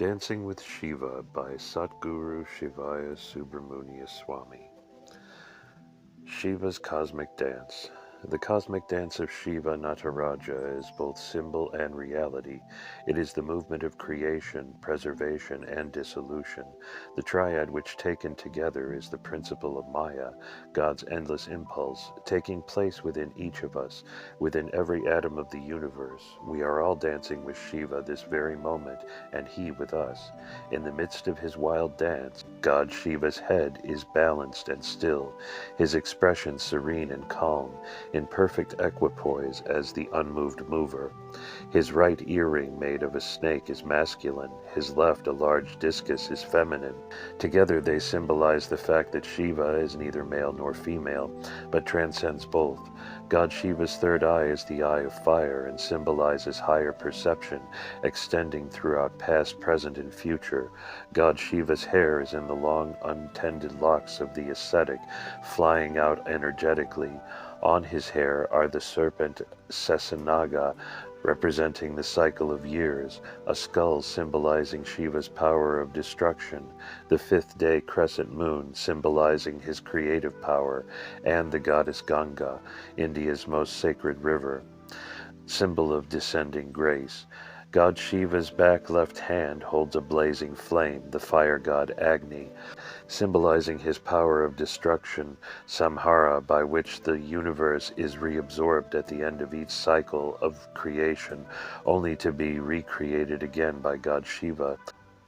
Dancing with Shiva by Satguru Shivaya Subramuniyaswami. Shiva's Cosmic Dance. The cosmic dance of Shiva Nataraja is both symbol and reality. It is the movement of creation, preservation, and dissolution. The triad which taken together is the principle of Maya, God's endless impulse, taking place within each of us, within every atom of the universe. We are all dancing with Shiva this very moment, and he with us. In the midst of his wild dance, God Shiva's head is balanced and still, his expression serene and calm, in perfect equipoise as the unmoved mover. His right earring made of a snake is masculine, his left a large discus is feminine. Together they symbolize the fact that Shiva is neither male nor female, but transcends both. God Shiva's third eye is the eye of fire and symbolizes higher perception, extending throughout past, present, and future. God Shiva's hair is in the long, untended locks of the ascetic, flying out energetically. On his hair are the serpent Sesanaga, representing the cycle of years, a skull symbolizing Shiva's power of destruction, the fifth day crescent moon symbolizing his creative power, and the goddess Ganga, India's most sacred river, symbol of descending grace. God Shiva's back left hand holds a blazing flame, the fire god Agni, symbolizing his power of destruction, samhara, by which the universe is reabsorbed at the end of each cycle of creation, only to be recreated again by God Shiva.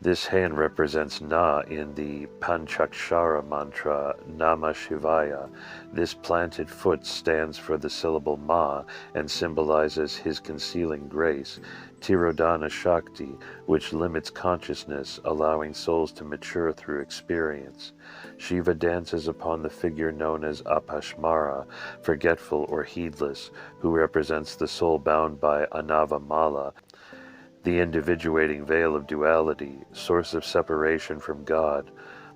This hand represents Na in the Panchakshara mantra Namah Shivaya. This planted foot stands for the syllable Ma and symbolizes his concealing grace, Tirodhana Shakti, which limits consciousness, allowing souls to mature through experience. Shiva dances upon the figure known as Apashmara, forgetful or heedless, who represents the soul bound by Anavamala, the individuating veil of duality, source of separation from God.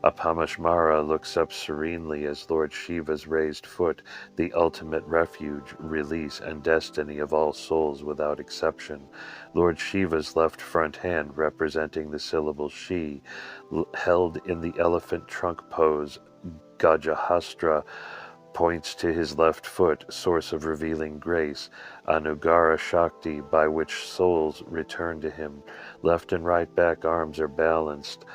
Apamashmara looks up serenely as Lord Shiva's raised foot, the ultimate refuge, release, and destiny of all souls without exception. Lord Shiva's left front hand, representing the syllable Shi, held in the elephant trunk pose, Gajahastra, points to his left foot, source of revealing grace, Anugara Shakti, by which souls return to him. Left and right back arms are balanced,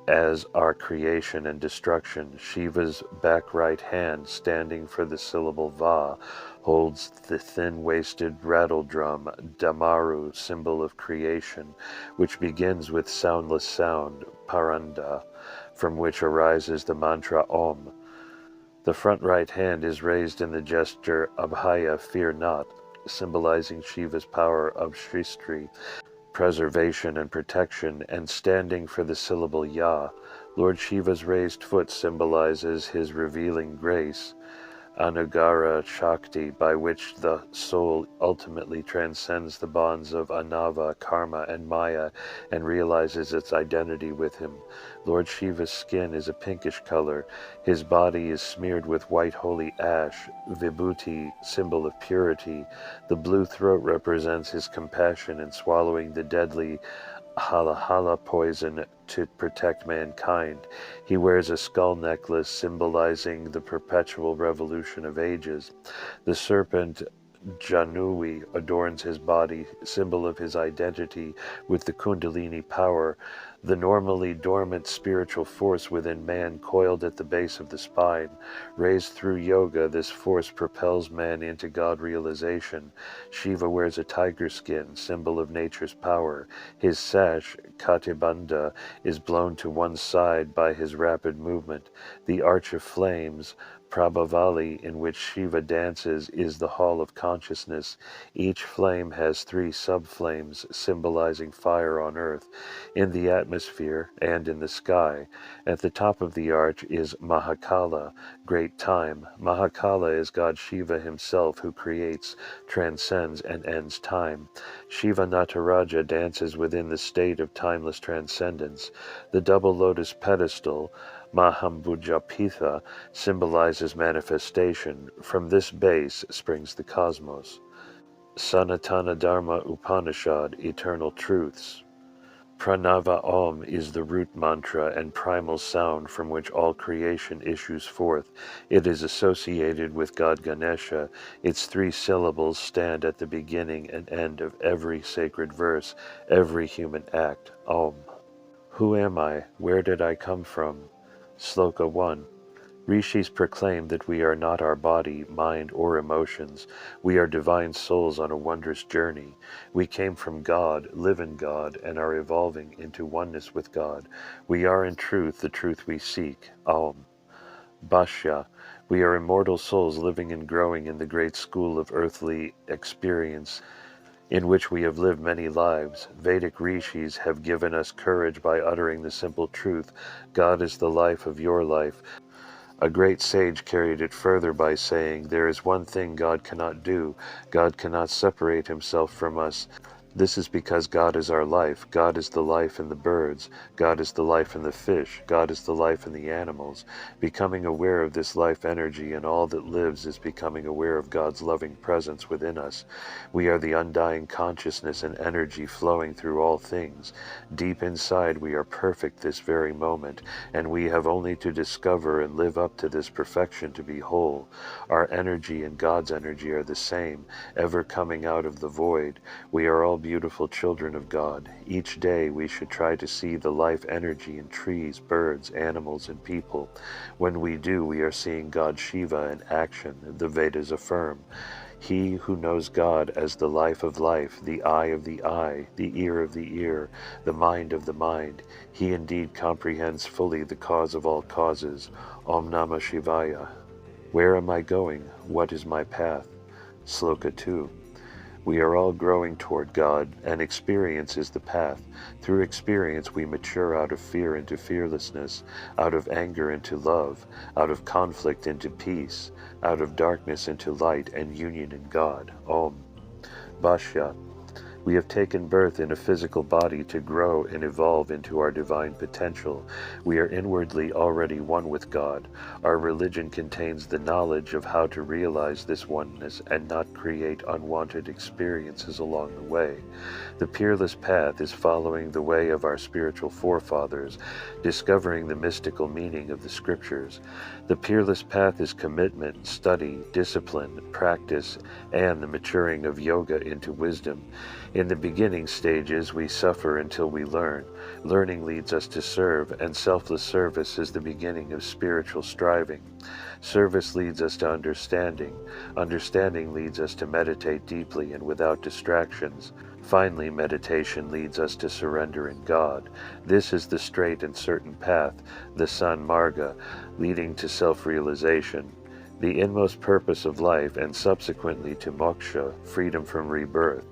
as are creation and destruction. Shiva's back right hand, standing for the syllable Va, holds the thin-waisted rattle drum, Damaru, symbol of creation, which begins with soundless sound, Paranda, from which arises the mantra Om. The front right hand is raised in the gesture Abhaya, fear not, symbolizing Shiva's power of Shristri, preservation and protection, and standing for the syllable Ya. Lord Shiva's raised foot symbolizes his revealing grace, Anugara Shakti, by which the soul ultimately transcends the bonds of Anava, Karma, and Maya and realizes its identity with him. Lord Shiva's skin is a pinkish color. His body is smeared with white holy ash, Vibhuti, symbol of purity. The blue throat represents his compassion in swallowing the deadly Halahala poison to protect mankind. He wears a skull necklace symbolizing the perpetual revolution of ages. The serpent Janui adorns his body, symbol of his identity with the Kundalini power, the normally dormant spiritual force within man coiled at the base of the spine. Raised through yoga, this force propels man into God realization. Shiva wears a tiger skin, symbol of nature's power. His sash, Katibanda, is blown to one side by his rapid movement. The arch of flames, Prabhavali, in which Shiva dances, is the hall of consciousness. Each flame has 3 sub-flames, symbolizing fire on earth, in the atmosphere, and in the sky. At the top of the arch is Mahakala, great time. Mahakala is God Shiva himself, who creates, transcends, and ends time. Shiva Nataraja dances within the state of timeless transcendence. The double lotus pedestal, Mahambujapitha, symbolizes manifestation. From this base springs the cosmos. Sanatana Dharma Upanishad, eternal truths. Pranava Om is the root mantra and primal sound from which all creation issues forth. It is associated with God Ganesha. Its 3 syllables stand at the beginning and end of every sacred verse, every human act. Om. Who am I? Where did I come from? Sloka 1. Rishis proclaim that we are not our body, mind, or emotions. We are divine souls on a wondrous journey. We came from God, live in God, and are evolving into oneness with God. We are in truth the truth we seek. Aum. Bhashya. We are immortal souls living and growing in the great school of earthly experience, in which we have lived many lives. Vedic rishis have given us courage by uttering the simple truth: God is the life of your life. A great sage carried it further by saying, there is one thing God cannot do. God cannot separate himself from us. This is because God is our life. God is the life in the birds. God is the life in the fish. God is the life in the animals. Becoming aware of this life energy in all that lives is becoming aware of God's loving presence within us. We are the undying consciousness and energy flowing through all things. Deep inside we are perfect this very moment, and we have only to discover and live up to this perfection to be whole. Our energy and God's energy are the same, ever coming out of the void. We are all beautiful children of God. Each day we should try to see the life energy in trees, birds, animals, and people. When we do, we are seeing God Shiva in action. The Vedas affirm, he who knows God as the life of life, the eye of the eye, the ear of the ear, the mind of the mind, he indeed comprehends fully the cause of all causes. Om Namah Shivaya. Where am I going? What is my path? Sloka 2. We are all growing toward God, and experience is the path. Through experience we mature out of fear into fearlessness, out of anger into love, out of conflict into peace, out of darkness into light and union in God. Om. Bhashya. We have taken birth in a physical body to grow and evolve into our divine potential. We are inwardly already one with God. Our religion contains the knowledge of how to realize this oneness and not create unwanted experiences along the way. The peerless path is following the way of our spiritual forefathers, discovering the mystical meaning of the scriptures. The peerless path is commitment, study, discipline, practice, and the maturing of yoga into wisdom. In the beginning stages, we suffer until we learn. Learning leads us to serve, and selfless service is the beginning of spiritual striving. Service leads us to understanding. Understanding leads us to meditate deeply and without distractions. Finally, meditation leads us to surrender in God. This is the straight and certain path, the San Marga, leading to self-realization, the inmost purpose of life, and subsequently to moksha, freedom from rebirth.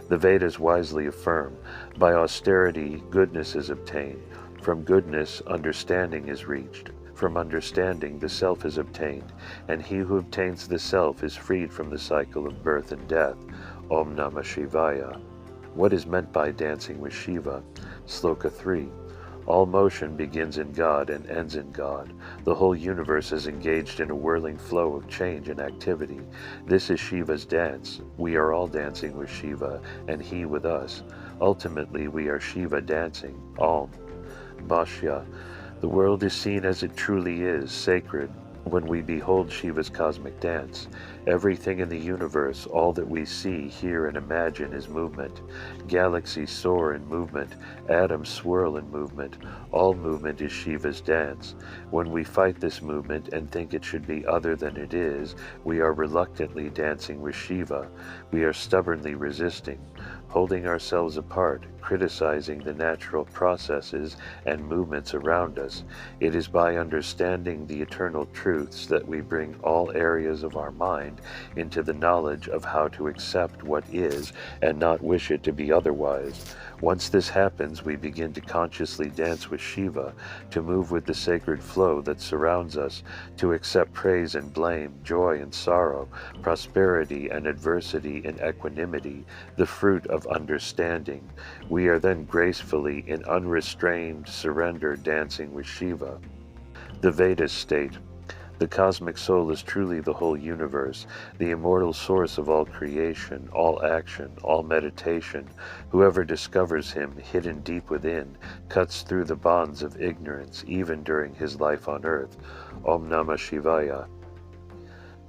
The Vedas wisely affirm, by austerity goodness is obtained. From goodness understanding is reached. From understanding the self is obtained, and he who obtains the self is freed from the cycle of birth and death. Om Namah Shivaya. What is meant by dancing with Shiva? Sloka 3. All motion begins in God and ends in God. The whole universe is engaged in a whirling flow of change and activity. This is Shiva's dance. We are all dancing with Shiva, and he with us. Ultimately, we are Shiva dancing. Om. Bhashya. The world is seen as it truly is, sacred, when we behold Shiva's cosmic dance. Everything in the universe, all that we see, hear, and imagine is movement. Galaxies soar in movement. Atoms swirl in movement. All movement is Shiva's dance. When we fight this movement and think it should be other than it is, we are reluctantly dancing with Shiva. We are stubbornly resisting, holding ourselves apart, criticizing the natural processes and movements around us. It is by understanding the eternal truths that we bring all areas of our mind into the knowledge of how to accept what is and not wish it to be otherwise. Once this happens, we begin to consciously dance with Shiva, to move with the sacred flow that surrounds us, to accept praise and blame, joy and sorrow, prosperity and adversity in equanimity, the fruit of understanding. We are then gracefully, in unrestrained surrender, dancing with Shiva. The Vedas state, The cosmic soul is truly the whole universe, the immortal source of all creation, all action, all meditation. Whoever discovers him, hidden deep within, cuts through the bonds of ignorance, even during his life on earth. Om Namah Shivaya.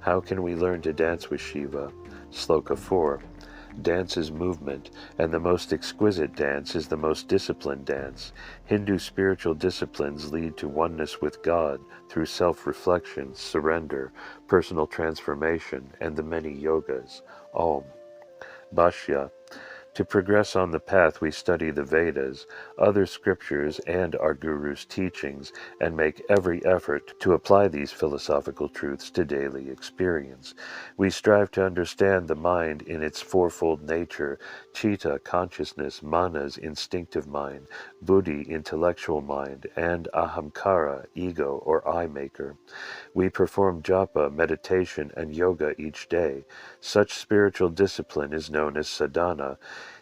How can we learn to dance with Shiva? Sloka 4. Dance is movement, and the most exquisite dance is the most disciplined dance. Hindu spiritual disciplines lead to oneness with God through self-reflection, surrender, personal transformation, and the many yogas. Om. Bhashya. To progress on the path, we study the Vedas, other scriptures, and our Guru's teachings, and make every effort to apply these philosophical truths to daily experience. We strive to understand the mind in its fourfold nature: chitta, consciousness; manas, instinctive mind; buddhi, intellectual mind; and ahamkara, ego or I-maker. We perform japa, meditation, and yoga each day. Such spiritual discipline is known as sadhana.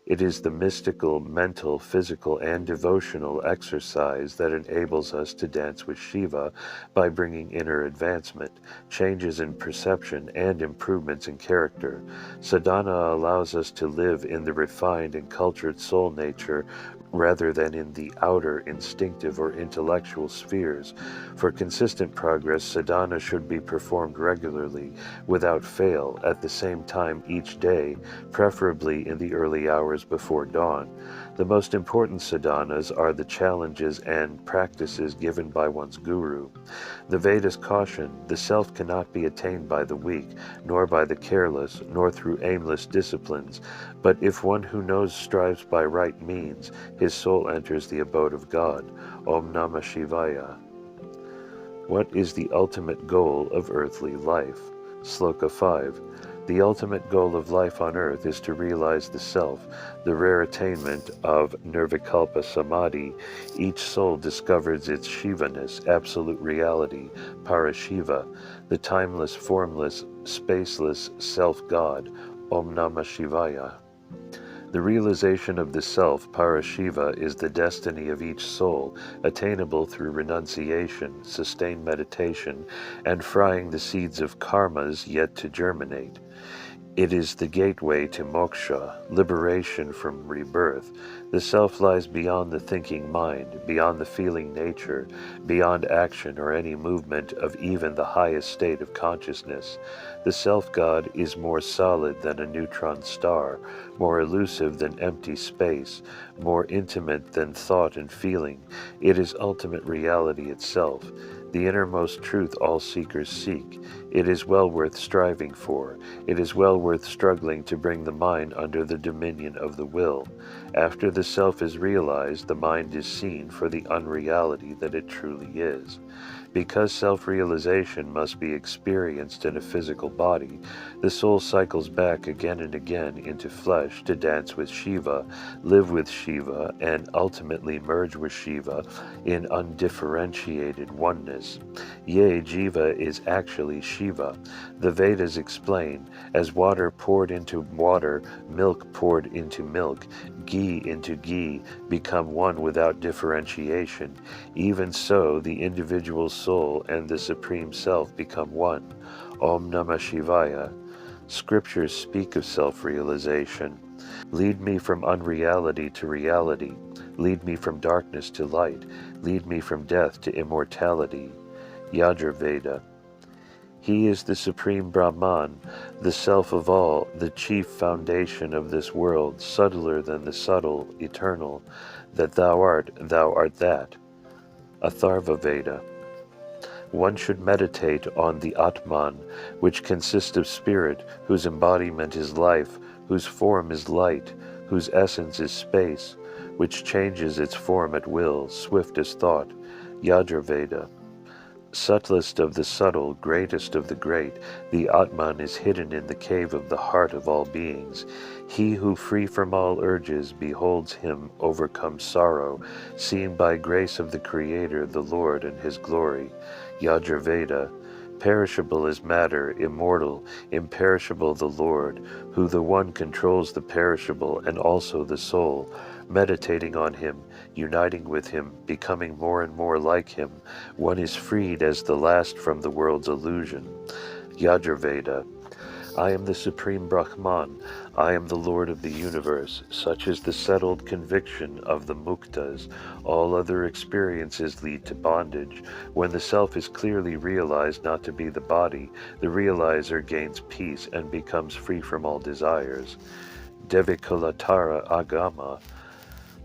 It is the mystical, mental, physical, and devotional exercise that enables us to dance with Shiva by bringing inner advancement, changes in perception, and improvements in character. Sadhana allows us to live in the refined and cultured soul nature rather than in the outer, instinctive, or intellectual spheres. For consistent progress, sadhana should be performed regularly, without fail, at the same time each day, preferably in the early hours before dawn. The most important sadhanas are the challenges and practices given by one's guru. The Vedas caution, the self cannot be attained by the weak, nor by the careless, nor through aimless disciplines, but if one who knows strives by right means, his soul enters the abode of God. Om Namah Shivaya. What is the ultimate goal of earthly life? Sloka 5. The ultimate goal of life on earth is to realize the self, the rare attainment of nirvikalpa samadhi. Each soul discovers its Shivaness, absolute reality, Parashiva, the timeless, formless, spaceless self-God. Om Namah Shivaya. The realization of the self, Parashiva, is the destiny of each soul, attainable through renunciation, sustained meditation, and frying the seeds of karmas yet to germinate. It is the gateway to moksha, liberation from rebirth. The self lies beyond the thinking mind, beyond the feeling nature, beyond action or any movement of even the highest state of consciousness. The self-God is more solid than a neutron star, more elusive than empty space, more intimate than thought and feeling. It is ultimate reality itself, the innermost truth all seekers seek. It is well worth striving for. It is well worth struggling to bring the mind under the dominion of the will. After the self is realized, the mind is seen for the unreality that it truly is. Because self-realization must be experienced in a physical body, the soul cycles back again and again into flesh to dance with Shiva, live with Shiva, and ultimately merge with Shiva in undifferentiated oneness. Yea, Jiva is actually Shiva. The Vedas explain, as water poured into water, milk poured into milk, ghee into ghee, become one without differentiation. Even so, the individual soul and the Supreme Self become one. Om Namah Shivaya. Scriptures speak of self-realization. Lead me from unreality to reality. Lead me from darkness to light. Lead me from death to immortality. Yajurveda. He is the Supreme Brahman, the Self of all, the chief foundation of this world, subtler than the subtle, eternal. That thou art that. Atharva Veda. One should meditate on the Atman, which consists of spirit, whose embodiment is life, whose form is light, whose essence is space, which changes its form at will, swift as thought. Yajurveda. Subtlest of the subtle, greatest of the great, the Atman is hidden in the cave of the heart of all beings. He who, free from all urges, beholds him overcome sorrow, seeing by grace of the Creator, the Lord, and his glory. Yajurveda. Perishable is matter, immortal, imperishable the Lord, who the one controls the perishable and also the soul. Meditating on him, uniting with him, becoming more and more like him, one is freed as the last from the world's illusion. Yajurveda. I am the Supreme Brahman. I am the Lord of the universe. Such is the settled conviction of the muktas. All other experiences lead to bondage. When the self is clearly realized not to be the body, the realizer gains peace and becomes free from all desires. Devikulatara agama.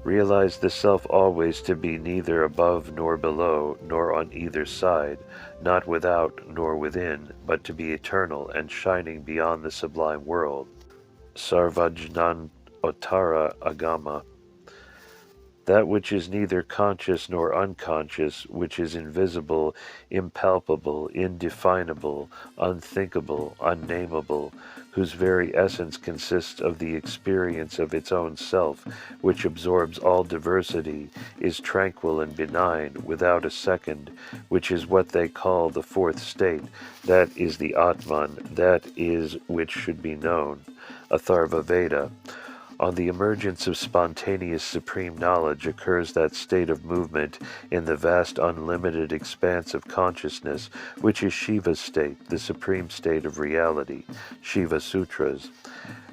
Realize the self always to be neither above nor below, nor on either side, not without nor within, but to be eternal and shining beyond the sublime world. Sarvajnan Ottara Agama. That which is neither conscious nor unconscious, which is invisible, impalpable, indefinable, unthinkable, unnameable, whose very essence consists of the experience of its own self, which absorbs all diversity, is tranquil and benign, without a second, which is what they call the fourth state. That is the Atman, that is which should be known. Atharva Veda. On the emergence of spontaneous supreme knowledge occurs that state of movement in the vast unlimited expanse of consciousness, which is Shiva's state, the supreme state of reality. Shiva Sutras.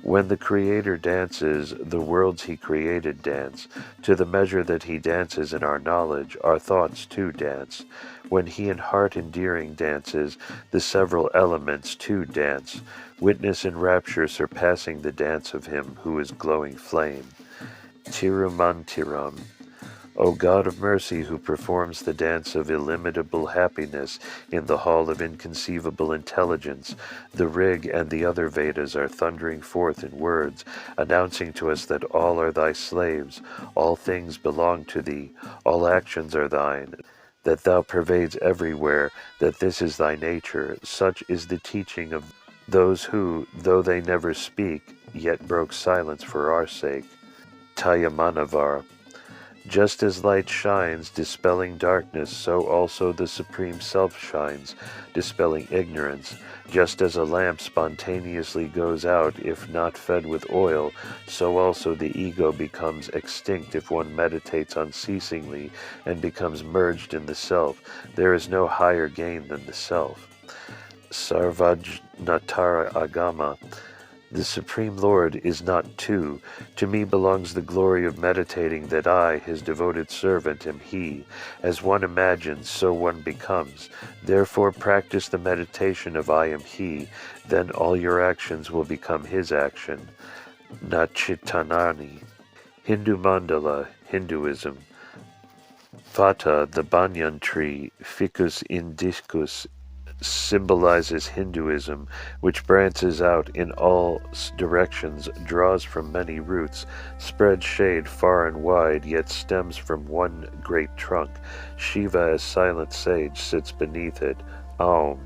When the Creator dances, the worlds he created dance. To the measure that he dances in our knowledge, our thoughts too dance. When he in heart endearing dances, the several elements too dance. Witness in rapture surpassing the dance of him who is glowing flame. Tirumantiram. O God of mercy, who performs the dance of illimitable happiness in the hall of inconceivable intelligence, the Rig and the other Vedas are thundering forth in words, announcing to us that all are thy slaves, all things belong to thee, all actions are thine, that thou pervades everywhere, that this is thy nature. Such is the teaching of those who, though they never speak, yet broke silence for our sake. Tayamanavar. Just as light shines, dispelling darkness, so also the Supreme Self shines, dispelling ignorance. Just as a lamp spontaneously goes out if not fed with oil, so also the ego becomes extinct if one meditates unceasingly and becomes merged in the self. There is no higher gain than the self. Sarvajnatara Agama. The Supreme Lord is not two. To me belongs the glory of meditating that I, his devoted servant, am he. As one imagines, so one becomes. Therefore practice the meditation of I am he. Then all your actions will become his action. Nachitanani. Hindu Mandala, Hinduism. Vata, the banyan tree, Ficus indicus, symbolizes Hinduism, which branches out in all directions, draws from many roots, spreads shade far and wide, yet stems from one great trunk. Shiva, as silent sage, sits beneath it. Aum.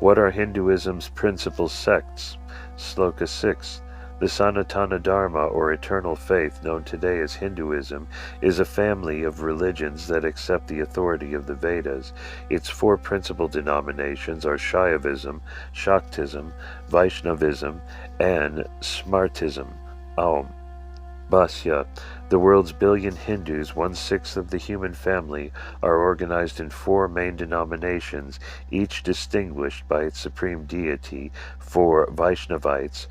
What are Hinduism's principal sects? Sloka 6. The Sanatana Dharma, or eternal faith, known today as Hinduism, is a family of religions that accept the authority of the Vedas. Its four principal denominations are Shaivism, Shaktism, Vaishnavism, and Smartism. Aum. Bhasya. The world's billion Hindus, 1/6 of the human family, are organized in four main denominations, each distinguished by its supreme deity. For Vaishnavites,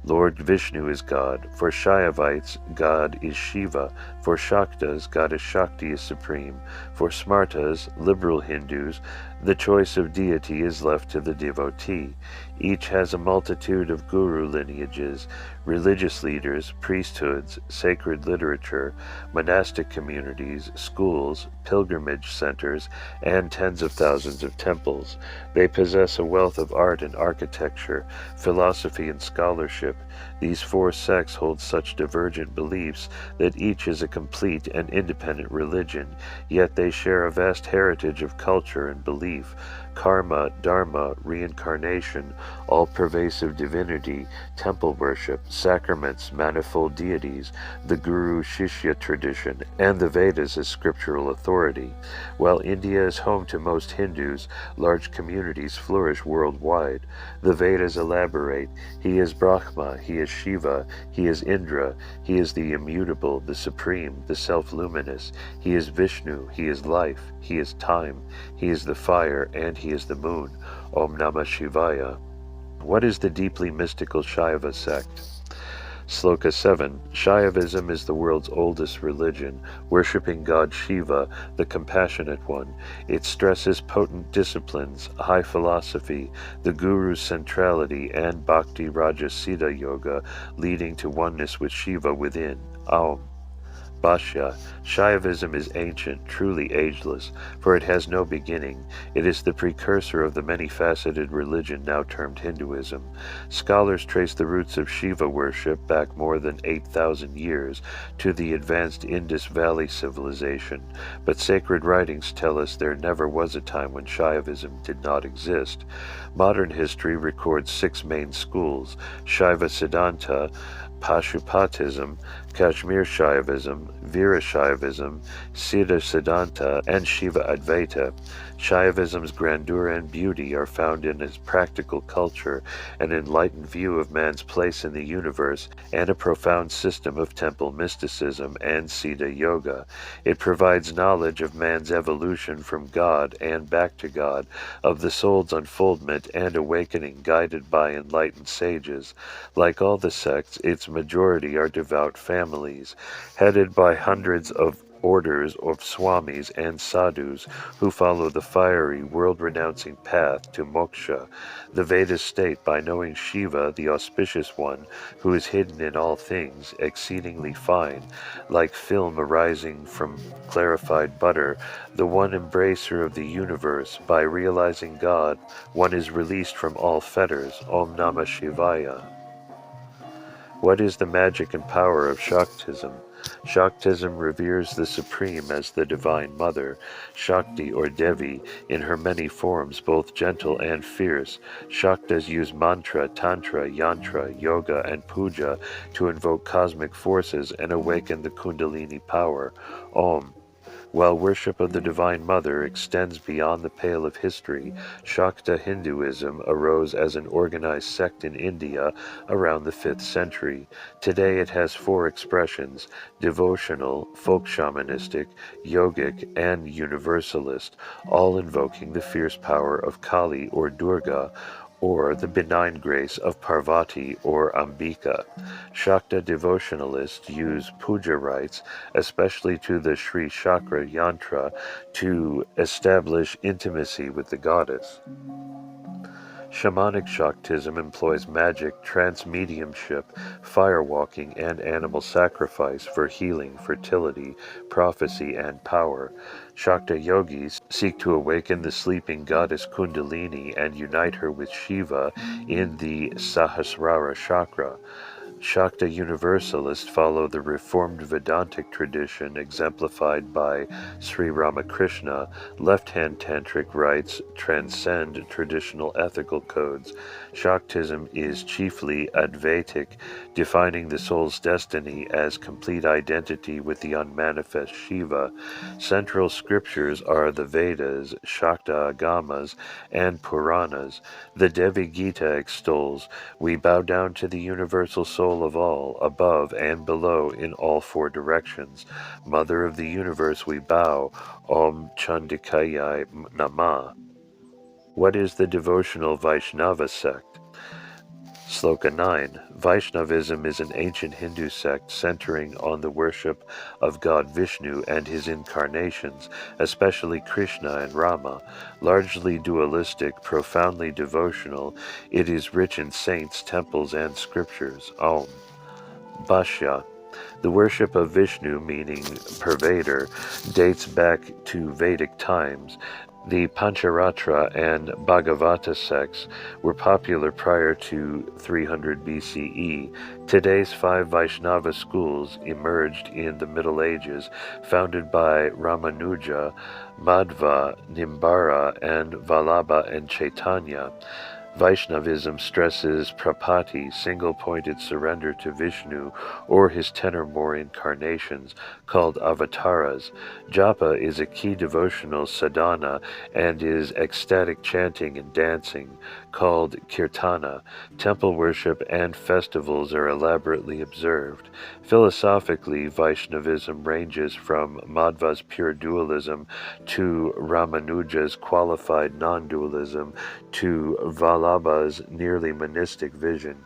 Lord Vishnu is God. For Shaivites, God is Shiva. For Shaktas, Goddess Shakti is supreme. For Smartas, liberal Hindus, the choice of deity is left to the devotee. Each has a multitude of guru lineages, religious leaders, priesthoods, sacred literature, monastic communities, schools, pilgrimage centers, and tens of thousands of temples. They possess a wealth of art and architecture, philosophy and scholarship. These four sects hold such divergent beliefs that each is a complete and independent religion, yet they share a vast heritage of culture and belief. belief, karma, dharma, reincarnation, all-pervasive divinity, temple worship, sacraments, manifold deities, the Guru-Shishya tradition, and the Vedas as scriptural authority. While India is home to most Hindus, large communities flourish worldwide. The Vedas elaborate: he is Brahma, he is Shiva, he is Indra, he is the immutable, the supreme, the self-luminous, he is Vishnu, he is life, he is time, he is the fire, and he is the moon. Om Namah Shivaya. What is the deeply mystical Shaiva sect? Sloka 7. Shaivism is the world's oldest religion, worshipping God Shiva, the compassionate one. It stresses potent disciplines, high philosophy, the Guru's centrality, and Bhakti Raja Siddha Yoga, leading to oneness with Shiva within. Aum. Bhashya. Shaivism is ancient, truly ageless, for it has no beginning. It is the precursor of the many-faceted religion now termed Hinduism. Scholars trace the roots of Shiva worship back more than 8,000 years to the advanced Indus Valley civilization, but sacred writings tell us there never was a time when Shaivism did not exist. Modern history records 6 main schools: Shaiva Siddhanta, Pashupatism, Kashmir Shaivism, Veera Shaivism, Siddha Siddhanta, and Shiva Advaita. Shaivism's grandeur and beauty are found in its practical culture, an enlightened view of man's place in the universe, and a profound system of temple mysticism and Siddha Yoga. It provides knowledge of man's evolution from God and back to God, of the soul's unfoldment and awakening guided by enlightened sages. Like all the sects, its majority are devout families, headed by hundreds of orders of swamis and sadhus who follow the fiery, world-renouncing path to moksha. The Vedas state, by knowing Shiva, the auspicious one, who is hidden in all things, exceedingly fine, like film arising from clarified butter, the one embracer of the universe, by realizing God, one is released from all fetters. Om Namah Shivaya. What is the magic and power of Shaktism? Shaktism reveres the Supreme as the Divine Mother, Shakti or Devi, in her many forms, both gentle and fierce. Shaktas use mantra, tantra, yantra, yoga, and puja to invoke cosmic forces and awaken the Kundalini power. Om. While worship of the Divine Mother extends beyond the pale of history, Shakta Hinduism arose as an organized sect in India around the 5th century. Today it has 4 expressions: devotional, folk shamanistic, yogic, and universalist, all invoking the fierce power of Kali or Durga, or the benign grace of Parvati or Ambika. Shakta devotionalists use puja rites, especially to the Sri Chakra Yantra, to establish intimacy with the goddess. Shamanic Shaktism employs magic, trance-mediumship, firewalking, and animal sacrifice for healing, fertility, prophecy, and power. Shakta yogis seek to awaken the sleeping goddess Kundalini and unite her with Shiva in the Sahasrara chakra. Shakta Universalists follow the reformed Vedantic tradition exemplified by Sri Ramakrishna. Left-hand tantric rites transcend traditional ethical codes. Shaktism is chiefly Advaitic, defining the soul's destiny as complete identity with the unmanifest Shiva. Central scriptures are the Vedas, Shakta Agamas, and Puranas. The Devi Gita extols, "We bow down to the universal soul of all, above and below in all 4 directions. Mother of the universe we bow. Om Chandikaya Namah." What is the devotional Vaishnava sect? Sloka 9. Vaishnavism is an ancient Hindu sect centering on the worship of God Vishnu and his incarnations, especially Krishna and Rama. Largely dualistic, profoundly devotional, it is rich in saints, temples, and scriptures. Om. Bhashya. The worship of Vishnu, meaning pervader, dates back to Vedic times. The Pancharatra and Bhagavata sects were popular prior to 300 BCE. Today's 5 Vaishnava schools emerged in the Middle Ages, founded by Ramanuja, Madhva, Nimbara, and Vallabha and Chaitanya. Vaishnavism stresses prapati, single-pointed surrender to Vishnu, or his 10 or more incarnations, called avatars. Japa is a key devotional sadhana and is ecstatic chanting and dancing, called kirtana. Temple worship and festivals are elaborately observed. Philosophically, Vaishnavism ranges from Madhva's pure dualism to Ramanuja's qualified non-dualism to Vallabha's nearly monistic vision.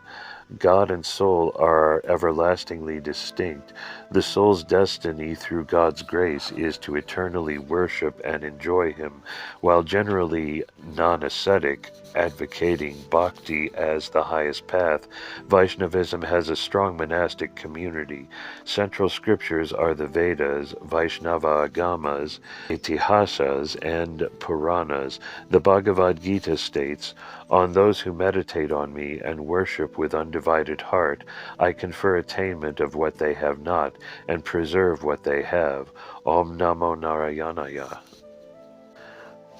God and soul are everlastingly distinct. The soul's destiny through God's grace is to eternally worship and enjoy Him, while generally non-ascetic, advocating bhakti as the highest path. Vaishnavism has a strong monastic community. Central scriptures are the Vedas, Vaishnava Agamas, Itihasas, and Puranas. The Bhagavad Gita states, "On those who meditate on me and worship with undivided heart, I confer attainment of what they have not, and preserve what they have." Om Namo Narayanaya.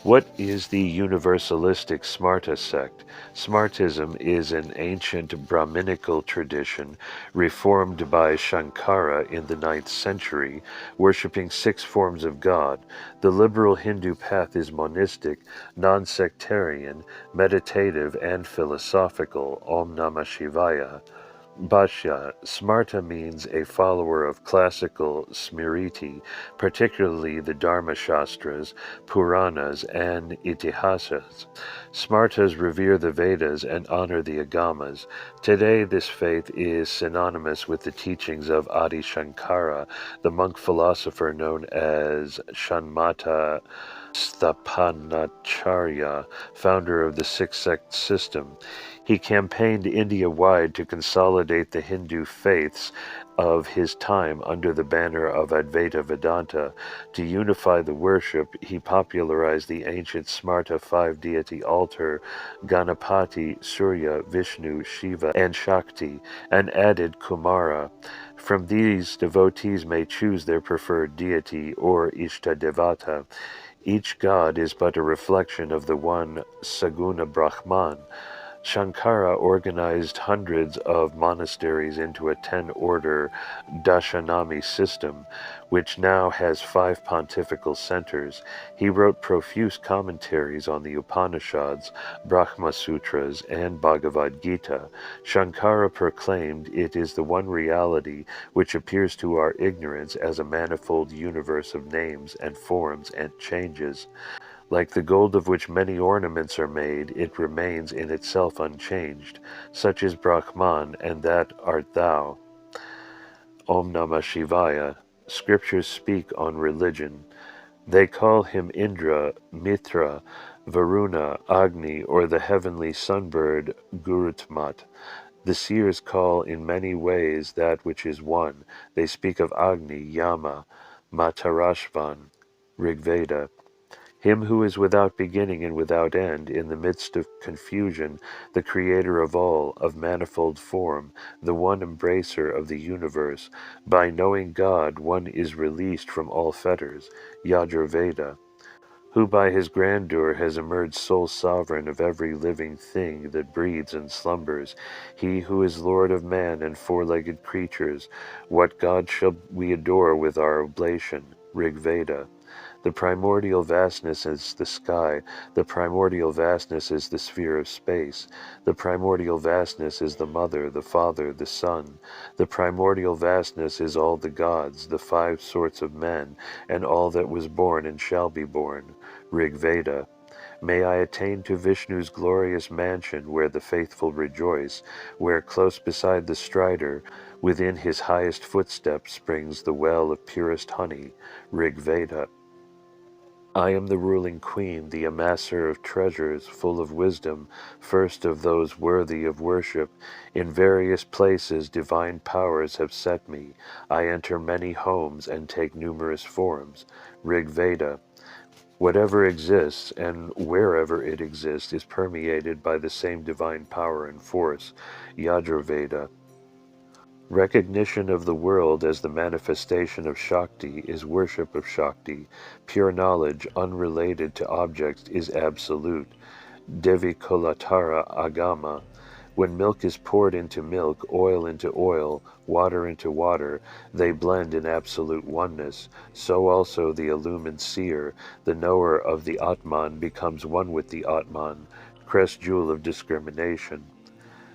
What is the universalistic Smarta sect? Smartism is an ancient Brahminical tradition reformed by Shankara in the 9th century, worshipping 6 forms of God. The liberal Hindu path is monistic, non-sectarian, meditative, and philosophical. Om Namah Shivaya. Bhashya. Smarta means a follower of classical Smriti, particularly the Dharma Shastras, Puranas, and Itihasas. Smartas revere the Vedas and honor the Agamas. Today, this faith is synonymous with the teachings of Adi Shankara, the monk philosopher known as Shanmata Sthapanacharya, founder of the 6-sect system. He campaigned India-wide to consolidate the Hindu faiths of his time under the banner of Advaita Vedanta. To unify the worship, he popularized the ancient Smarta 5-deity altar, Ganapati, Surya, Vishnu, Shiva, and Shakti, and added Kumara. From these, devotees may choose their preferred deity or Ishtadevata. Each god is but a reflection of the one Saguna Brahman. Shankara organized hundreds of monasteries into a 10-order Dashanami system, which now has 5 pontifical centers. He wrote profuse commentaries on the Upanishads, Brahma Sutras, and Bhagavad Gita. Shankara proclaimed it is the one reality which appears to our ignorance as a manifold universe of names and forms and changes. Like the gold of which many ornaments are made, it remains in itself unchanged. Such is Brahman, and that art thou. Om Namah Shivaya. Scriptures speak on religion. They call him Indra, Mitra, Varuna, Agni, or the heavenly sunbird Gurutmat. The seers call in many ways that which is one. They speak of Agni, Yama, Matarashvan, Rigveda. Him who is without beginning and without end, in the midst of confusion, the creator of all, of manifold form, the one embracer of the universe. By knowing God, one is released from all fetters. Yajurveda. Who by his grandeur has emerged sole sovereign of every living thing that breathes and slumbers. He who is Lord of man and 4-legged creatures. What God shall we adore with our oblation? Rigveda. The primordial vastness is the sky. The primordial vastness is the sphere of space. The primordial vastness is the Mother, the Father, the Son. The primordial vastness is all the gods, the 5 sorts of men, and all that was born and shall be born. Rigveda. May I attain to Vishnu's glorious mansion where the faithful rejoice, where close beside the strider, within his highest footsteps springs the well of purest honey. Rigveda. I am the ruling queen, the amasser of treasures, full of wisdom, first of those worthy of worship. In various places divine powers have set me. I enter many homes and take numerous forms. Rigveda. Whatever exists, and wherever it exists, is permeated by the same divine power and force. Yajurveda. Recognition of the world as the manifestation of Shakti is worship of Shakti. Pure knowledge, unrelated to objects, is absolute. Devikolatara Agama. When milk is poured into milk, oil into oil, water into water, they blend in absolute oneness. So also the illumined seer, the knower of the Atman, becomes one with the Atman, crest jewel of discrimination.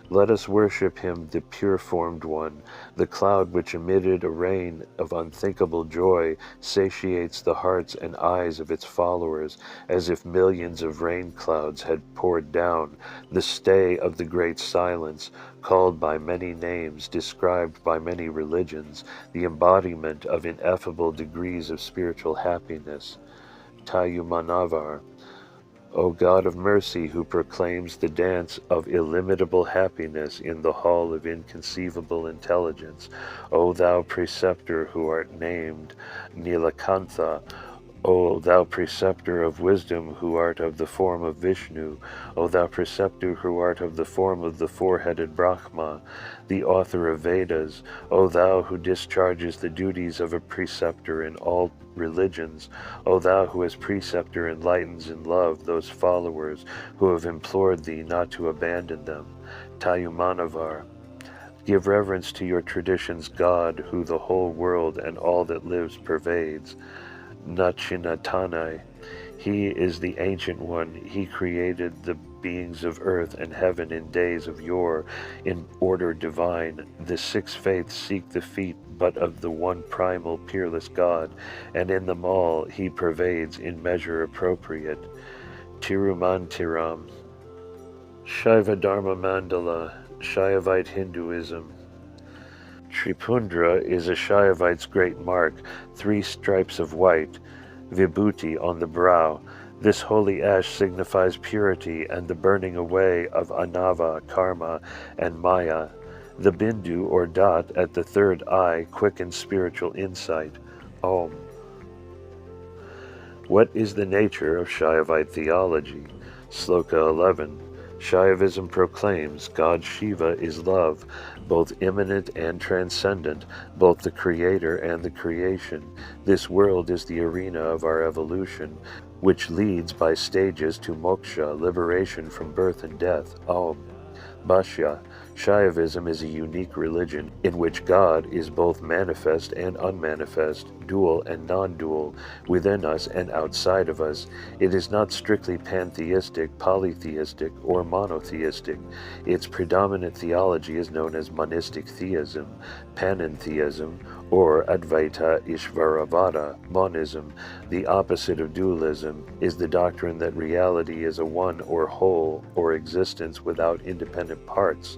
Let us worship him, the pure-formed one. The cloud which emitted a rain of unthinkable joy satiates the hearts and eyes of its followers, as if millions of rain clouds had poured down, the stay of the great silence, called by many names, described by many religions, the embodiment of ineffable degrees of spiritual happiness. Tayumanavar. O God of mercy, who proclaims the dance of illimitable happiness in the hall of inconceivable intelligence, O thou preceptor who art named Nilakantha, O thou preceptor of wisdom who art of the form of Vishnu, O thou preceptor who art of the form of the four-headed Brahma, the author of Vedas, O thou who discharges the duties of a preceptor in all religions, O thou who as preceptor enlightens in love those followers who have implored thee not to abandon them. Tayumanavar. Give reverence to your traditions, God, who the whole world and all that lives pervades. Nachinatanai. He is the Ancient One. He created the beings of earth and heaven in days of yore, in order divine. The six faiths seek the feet but of the one primal, peerless God, and in them all he pervades in measure appropriate. Tirumantiram. Shaiva Dharma Mandala, Shaivite Hinduism. Tripundra is a Shaivite's great mark, 3 stripes of white, vibhuti on the brow. This holy ash signifies purity and the burning away of anava, karma, and maya. The bindu or dot at the third eye quickens spiritual insight. Om. What is the nature of Shaivite theology? Sloka 11. Shaivism proclaims God Shiva is love, both immanent and transcendent, both the creator and the creation. This world is the arena of our evolution, which leads by stages to moksha, liberation from birth and death. Om. Bhashya. Shaivism is a unique religion in which God is both manifest and unmanifest, dual and non-dual, within us and outside of us. It is not strictly pantheistic, polytheistic, or monotheistic. Its predominant theology is known as monistic theism, panentheism, or Advaita Ishvaravada, monism. The opposite of dualism is the doctrine that reality is a one or whole, or existence without independent parts.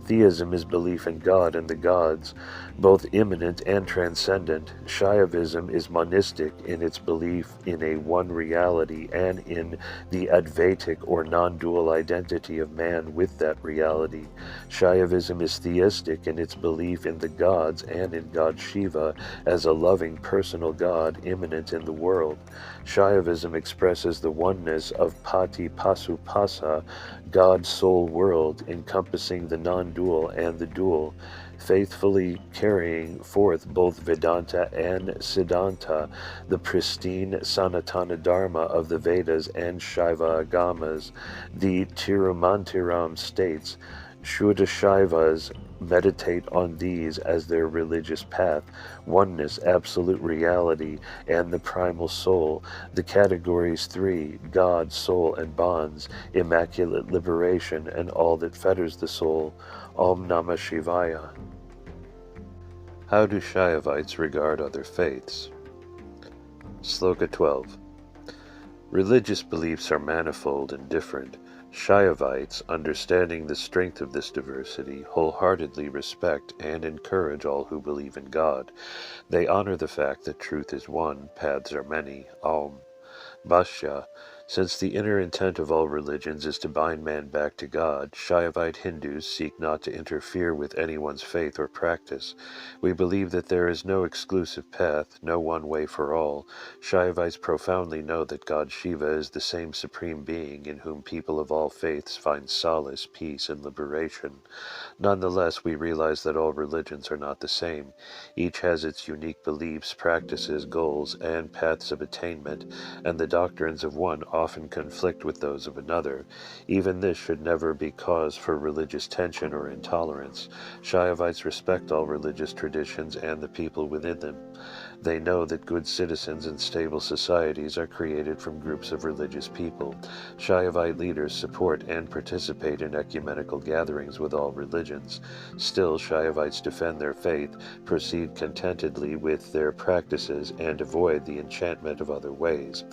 Theism is belief in God and the gods, both immanent and transcendent. Shaivism is monistic in its belief in a one reality and in the Advaitic or non-dual identity of man with that reality. Shaivism is theistic in its belief in the gods and in God Shiva as a loving personal God immanent in the world. Shaivism expresses the oneness of Pati Pasupasa, God-soul world, encompassing the non-dual and the dual, faithfully carrying forth both Vedanta and Siddhanta, the pristine Sanatana Dharma of the Vedas and Shaiva Agamas. The Tirumantiram states, Shuddha Shaivas meditate on these as their religious path: oneness, absolute reality, and the primal soul. The categories 3, God, soul, and bonds, immaculate liberation, and all that fetters the soul. Om Namah Shivaya. How do Shaivites regard other faiths? Sloka 12. Religious beliefs are manifold and different. Shaivites, understanding the strength of this diversity, wholeheartedly respect and encourage all who believe in God. They honor the fact that truth is one, paths are many. Om. Bhashya. Since the inner intent of all religions is to bind man back to God, Shaivite Hindus seek not to interfere with anyone's faith or practice. We believe that there is no exclusive path, no one way for all. Shaivites profoundly know that God Shiva is the same supreme being in whom people of all faiths find solace, peace, and liberation. Nonetheless, we realize that all religions are not the same. Each has its unique beliefs, practices, goals, and paths of attainment, and the doctrines of one often conflict with those of another. Even this should never be cause for religious tension or intolerance. Shaivites respect all religious traditions and the people within them. They know that good citizens and stable societies are created from groups of religious people. Shaivite leaders support and participate in ecumenical gatherings with all religions. Still, Shaivites defend their faith, proceed contentedly with their practices, and avoid the enchantment of other ways,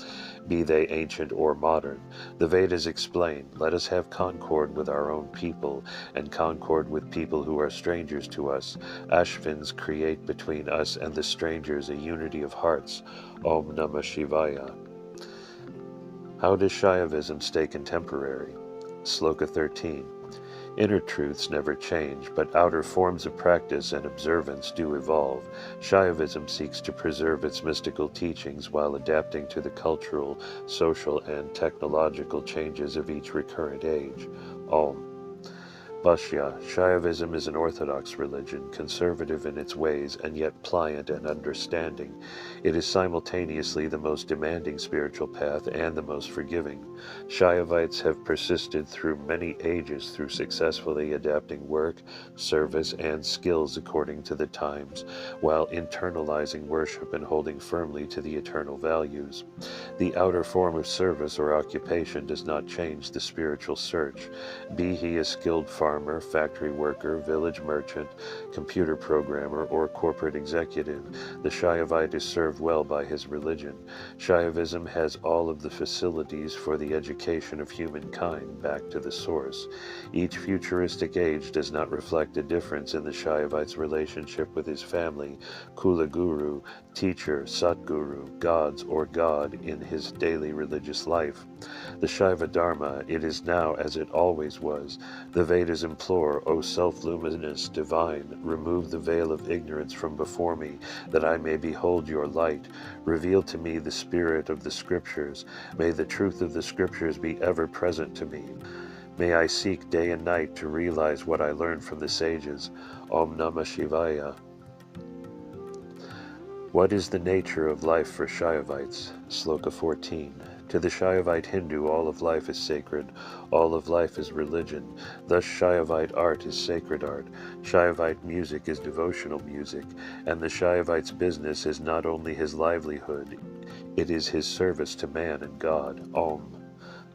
be they ancient or modern. The Vedas explain, "Let us have concord with our own people, and concord with people who are strangers to us. Ashvins create between us and the strangers a unity of hearts. Om Namah Shivaya." How does Shaivism stay contemporary? Sloka 13. Inner truths never change, but outer forms of practice and observance do evolve. Shaivism seeks to preserve its mystical teachings while adapting to the cultural, social, and technological changes of each recurrent age. Om. Bhashya. Shaivism is an orthodox religion, conservative in its ways and yet pliant and understanding. It is simultaneously the most demanding spiritual path and the most forgiving. Shaivites have persisted through many ages through successfully adapting work, service, and skills according to the times, while internalizing worship and holding firmly to the eternal values. The outer form of service or occupation does not change the spiritual search. Be he a skilled farmer, factory worker, village merchant, computer programmer, or corporate executive, the Shaivite is served well by his religion. Shaivism has all of the facilities for the education of humankind back to the source. Each futuristic age does not reflect a difference in the Shaivite's relationship with his family, Kula Guru, teacher, Satguru, gods, or God in his daily religious life. The Shaiva Dharma, it is now as it always was. The Vedas implore, O self-luminous divine, remove the veil of ignorance from before me, that I may behold your light. Reveal to me the spirit of the scriptures. May the truth of the scriptures be ever present to me. May I seek day and night to realize what I learned from the sages. Om Namah Shivaya. What is the nature of life for Shaivites? Sloka 14. To the Shaivite Hindu, all of life is sacred, all of life is religion. Thus Shaivite art is sacred art. Shaivite music is devotional music, and the Shaivite's business is not only his livelihood, it is his service to man and God. Om.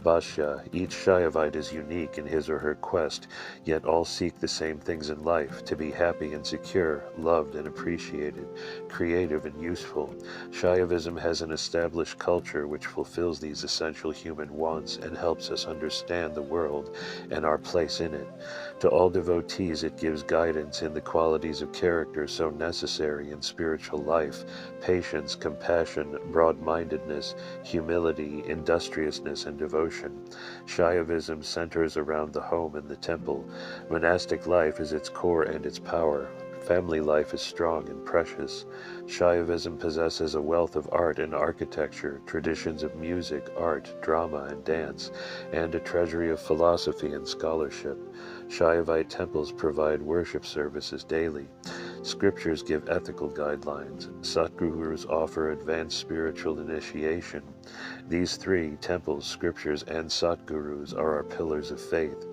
Bhashya. Each Shaivite is unique in his or her quest, yet all seek the same things in life, to be happy and secure, loved and appreciated, creative and useful. Shaivism has an established culture which fulfills these essential human wants and helps us understand the world and our place in it. To all devotees it gives guidance in the qualities of character so necessary in spiritual life: patience, compassion, broad-mindedness, humility, industriousness, and devotion. Shaivism centers around the home and the temple. Monastic life is its core and its power. Family life is strong and precious. Shaivism possesses a wealth of art and architecture, traditions of music, art, drama, and dance, and a treasury of philosophy and scholarship. Shaivite temples provide worship services daily. Scriptures give ethical guidelines. Satgurus offer advanced spiritual initiation. These three, temples, scriptures, and Satgurus, are our pillars of faith.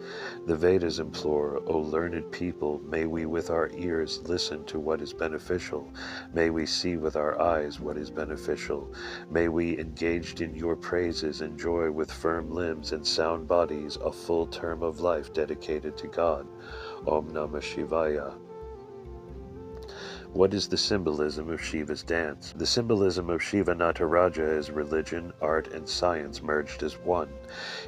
The Vedas implore, O learned people, may we with our ears listen to what is beneficial. May we see with our eyes what is beneficial. May we, engaged in your praises, enjoy with firm limbs and sound bodies a full term of life dedicated to God. Om Namah Shivaya. What is the symbolism of Shiva's dance? The symbolism of Shiva Nataraja is religion, art, and science merged as one.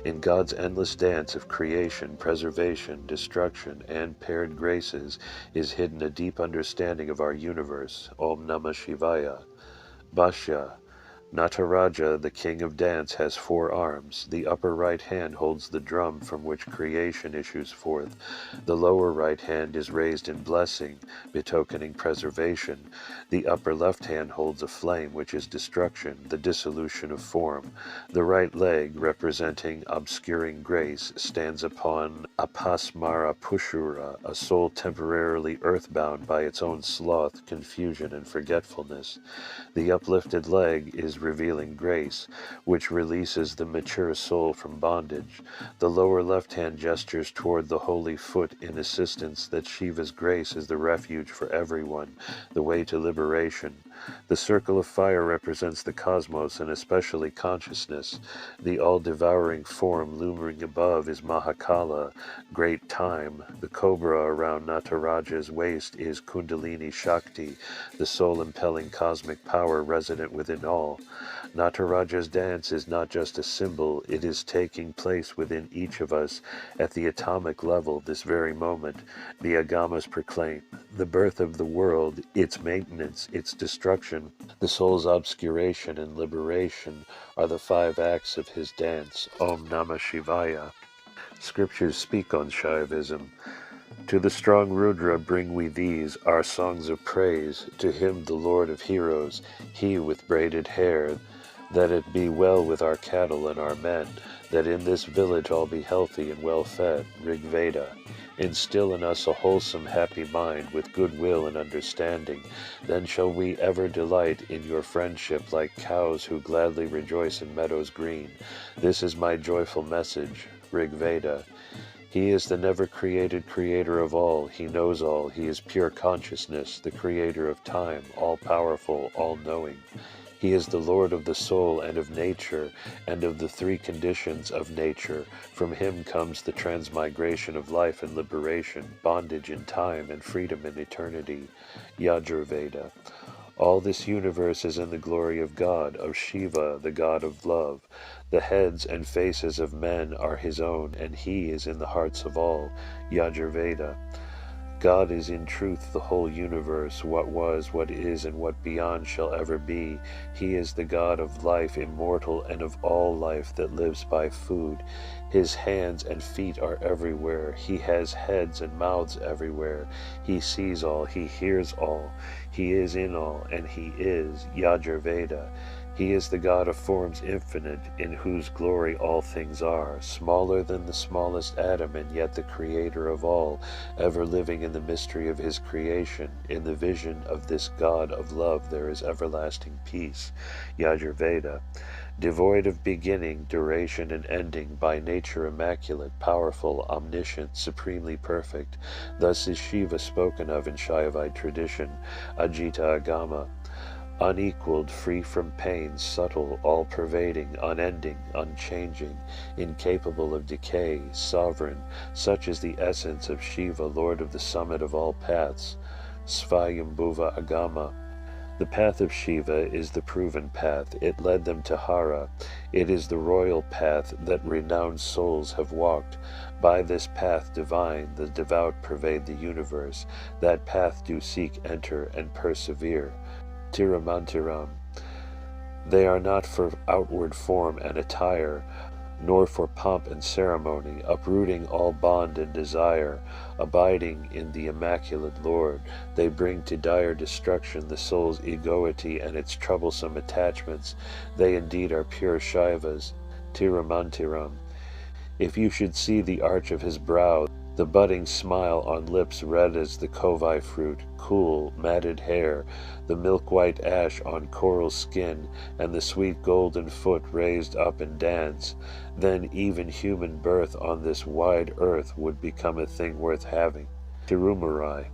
In God's endless dance of creation, preservation, destruction, and paired graces is hidden a deep understanding of our universe. Om Namah Shivaya. Bhashya. Nataraja, the king of dance, has 4 arms. The upper right hand holds the drum from which creation issues forth. The lower right hand is raised in blessing, betokening preservation. The upper left hand holds a flame, which is destruction, the dissolution of form. The right leg, representing obscuring grace, stands upon Apasmara Pushura, a soul temporarily earthbound by its own sloth, confusion, and forgetfulness. The uplifted leg is revealing grace, which releases the mature soul from bondage. The lower left hand gestures toward the holy foot in assistance that Shiva's grace is the refuge for everyone, the way to liberation. The circle of fire represents the cosmos and especially consciousness. The all-devouring form looming above is Mahakala, great time. The cobra around Nataraja's waist is Kundalini Shakti, the soul-impelling cosmic power resident within all. Nataraja's dance is not just a symbol, it is taking place within each of us at the atomic level this very moment. The Agamas proclaim the birth of the world, its maintenance, its destruction, the soul's obscuration and liberation are the 5 acts of his dance. Om Namah Shivaya. Scriptures speak on Shaivism. To the strong Rudra bring we these, our songs of praise, to him the Lord of heroes, he with braided hair, that it be well with our cattle and our men, that in this village all be healthy and well fed. Rig Veda. Instill in us a wholesome, happy mind, with goodwill and understanding. Then shall we ever delight in your friendship, like cows who gladly rejoice in meadows green. This is my joyful message. Rig Veda. He is the never-created creator of all. He knows all. He is pure consciousness, the creator of time, all-powerful, all-knowing. He is the Lord of the soul and of nature, and of the 3 conditions of nature. From him comes the transmigration of life and liberation, bondage in time and freedom in eternity. Yajurveda. All this universe is in the glory of God, of Shiva, the god of love. The heads and faces of men are his own, and he is in the hearts of all. Yajurveda. God is in truth the whole universe, what was, what is, and what beyond shall ever be. He is the God of life, immortal, and of all life that lives by food. His hands and feet are everywhere. He has heads and mouths everywhere. He sees all, he hears all. He is in all, and he is Yajurveda. He is the God of forms infinite, in whose glory all things are, smaller than the smallest atom, and yet the creator of all, ever living in the mystery of his creation. In the vision of this God of love there is everlasting peace. Yajurveda. Devoid of beginning, duration, and ending, by nature immaculate, powerful, omniscient, supremely perfect. Thus is Shiva spoken of in Shaivite tradition. Ajita Agama. Unequaled, free from pain, subtle, all-pervading, unending, unchanging, incapable of decay, sovereign, such is the essence of Shiva, Lord of the summit of all paths. Svayambhuva Agama. The path of Shiva is the proven path. It led them to Hara. It is the royal path that renowned souls have walked. By this path divine, the devout pervade the universe. That path do seek, enter, and persevere. Tirumantiram. They are not for outward form and attire, nor for pomp and ceremony, uprooting all bond and desire, abiding in the immaculate Lord. They bring to dire destruction the soul's egoity and its troublesome attachments. They indeed are pure Shaivas. Tirumantiram. If you should see the arch of his brow, the budding smile on lips red as the kovai fruit, cool, matted hair, the milk-white ash on coral skin, and the sweet golden foot raised up in dance, then even human birth on this wide earth would become a thing worth having. Tirumurai.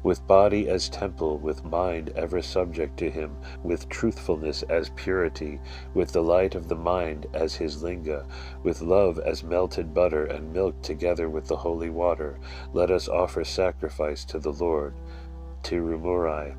With body as temple, with mind ever subject to him, with truthfulness as purity, with the light of the mind as his linga, with love as melted butter and milk together with the holy water, let us offer sacrifice to the Lord. Tirumurai.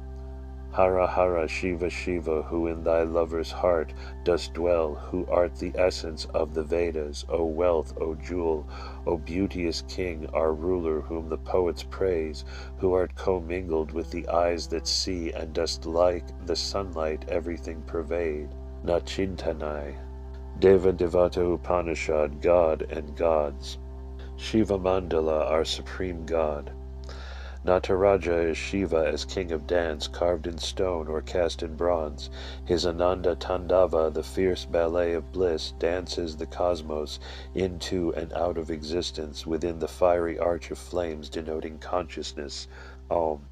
Hara Hara Shiva Shiva, who in thy lover's heart dost dwell, who art the essence of the Vedas, O wealth, O jewel, O beauteous king, our ruler, whom the poets praise, who art commingled with the eyes that see, and dost like the sunlight everything pervade. Nachintanai. Deva Devata Upanishad, God and Gods. Shiva Mandala, our Supreme God. Nataraja is Shiva as king of dance, carved in stone or cast in bronze. His Ananda Tandava, the fierce ballet of bliss, dances the cosmos into and out of existence within the fiery arch of flames denoting consciousness. Om.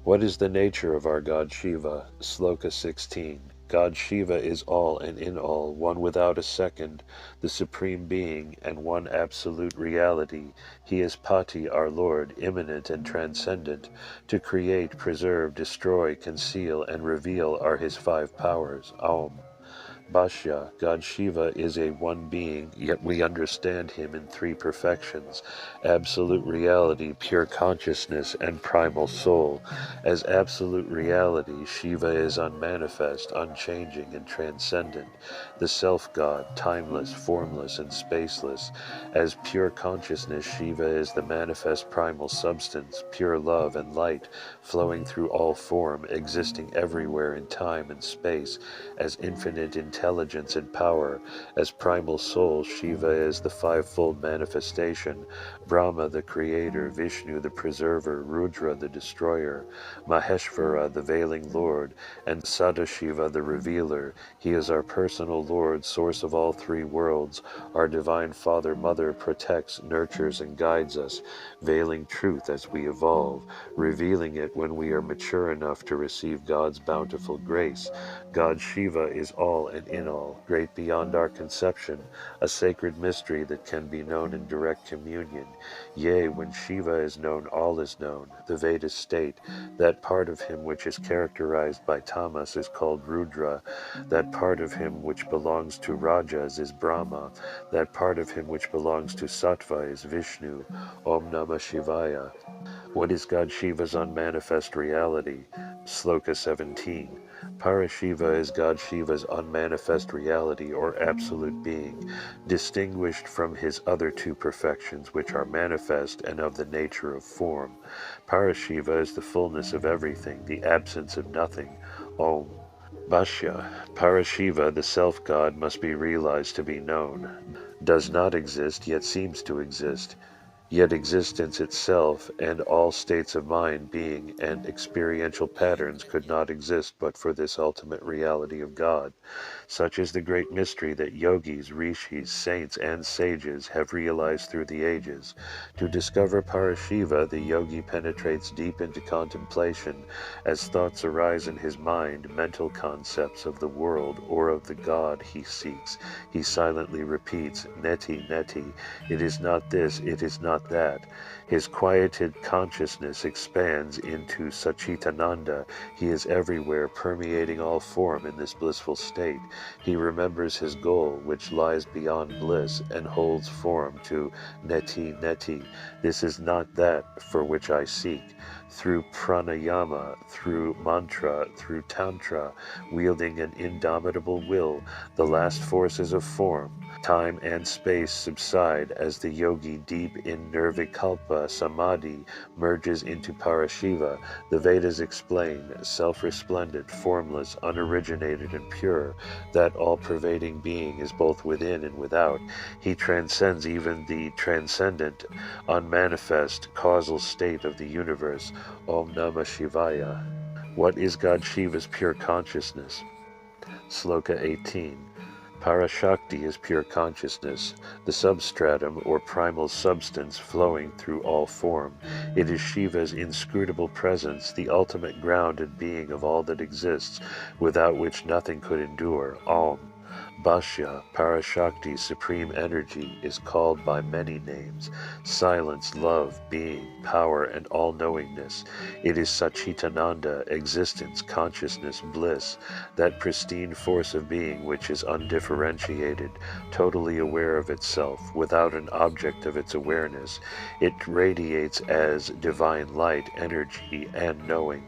What is the nature of our God Shiva? Sloka 16. God Shiva is all and in all, one without a second, the Supreme Being, and one absolute reality. He is Pati, our Lord, immanent and transcendent. To create, preserve, destroy, conceal, and reveal are his 5 powers. Aum. Bhashya, God Shiva is a one being, yet we understand him in 3 perfections: absolute reality, pure consciousness, and primal soul. As absolute reality, Shiva is unmanifest, unchanging, and transcendent, the self-God, timeless, formless, and spaceless. As pure consciousness, Shiva is the manifest primal substance, pure love and light, flowing through all form, existing everywhere in time and space. As infinite intelligence and power, as primal soul, Shiva is the 5-fold manifestation: Brahma the creator, Vishnu the preserver, Rudra the destroyer, Maheshvara the veiling lord, and Sadashiva the revealer. He is our personal Lord, source of all 3 worlds. Our divine Father Mother protects, nurtures, and guides us, veiling truth as we evolve, revealing it when we are mature enough to receive God's bountiful grace. God Shiva is all and in all, great beyond our conception, a sacred mystery that can be known in direct communion. Yea, when Shiva is known, all is known. The Vedas state, that part of him which is characterized by tamas is called Rudra, that part of him which belongs to Rajas is Brahma, that part of him which belongs to Sattva is Vishnu. Om Namah Shivaya. What is God Shiva's unmanifest reality? Sloka 17. Parashiva is God Shiva's unmanifest reality or absolute being, distinguished from his other 2 perfections which are manifest and of the nature of form. Parashiva is the fullness of everything, the absence of nothing. Om. Bhashya. Parashiva, the self-God, must be realized to be known. Does not exist, yet seems to exist. Yet existence itself and all states of mind, being, and experiential patterns could not exist but for this ultimate reality of God. Such is the great mystery that yogis, rishis, saints, and sages have realized through the ages. To discover Parashiva, the yogi penetrates deep into contemplation. As thoughts arise in his mind, mental concepts of the world or of the God he seeks, he silently repeats, Neti, Neti, it is not this, it is not that. His quieted consciousness expands into Sachitananda. He is everywhere, permeating all form in this blissful state. He remembers his goal, which lies beyond bliss, and holds form to Neti, Neti. This is not that for which I seek. Through pranayama, through mantra, through tantra, wielding an indomitable will, the last forces of form, time and space subside as the yogi deep in nirvikalpa samadhi merges into Parashiva. The Vedas explain, self-resplendent, formless, unoriginated, and pure, that all-pervading being is both within and without. He transcends even the transcendent, unmanifest, causal state of the universe. Om Namah Shivaya. What is God Shiva's pure consciousness? Sloka 18. Parashakti is pure consciousness, the substratum or primal substance flowing through all form. It is Shiva's inscrutable presence, the ultimate ground and being of all that exists, without which nothing could endure. Om. Bhashya, Parashakti's supreme energy, is called by many names: silence, love, being, power, and all-knowingness. It is Sachitananda, existence, consciousness, bliss, that pristine force of being which is undifferentiated, totally aware of itself, without an object of its awareness. It radiates as divine light, energy, and knowing.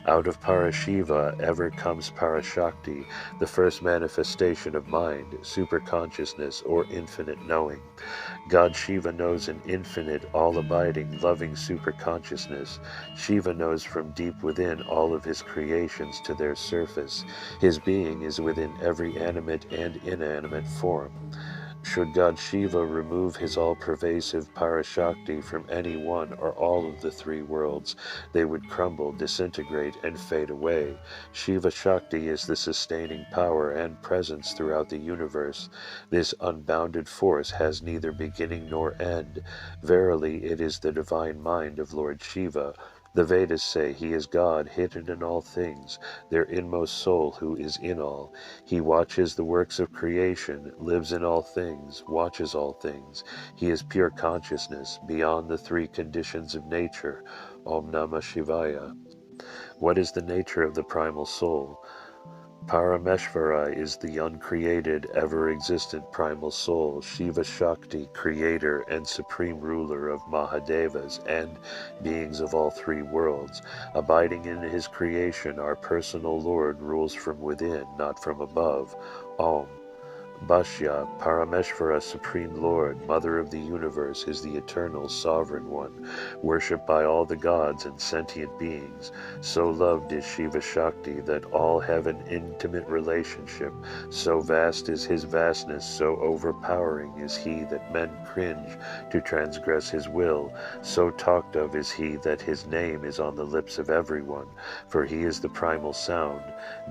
Out of Parashiva ever comes Parashakti, the first manifestation of mind, mind, superconsciousness, or infinite knowing. God Shiva knows an infinite, all-abiding, loving superconsciousness. Shiva knows from deep within all of his creations to their surface. His being is within every animate and inanimate form. Should God Shiva remove his all-pervasive Parashakti from any one or all of the three worlds, they would crumble, disintegrate, and fade away. Shiva Shakti is the sustaining power and presence throughout the universe. This unbounded force has neither beginning nor end. Verily, it is the divine mind of Lord Shiva. The Vedas say he is God hidden in all things, their inmost soul who is in all. He watches the works of creation, lives in all things, watches all things. He is pure consciousness, beyond the three conditions of nature. Om Namah Shivaya. What is the nature of the primal soul? Parameshvara is the uncreated, ever-existent primal soul, Shiva Shakti, creator and supreme ruler of Mahadevas and beings of all three worlds. Abiding in his creation, our personal Lord rules from within, not from above. Om. Bhashya, Parameshvara, Supreme Lord, Mother of the Universe, is the eternal, sovereign one, worshipped by all the gods and sentient beings. So loved is Shiva Shakti that all have an intimate relationship. So vast is his vastness, so overpowering is he that men cringe to transgress his will. So talked of is he that his name is on the lips of everyone, for he is the primal sound.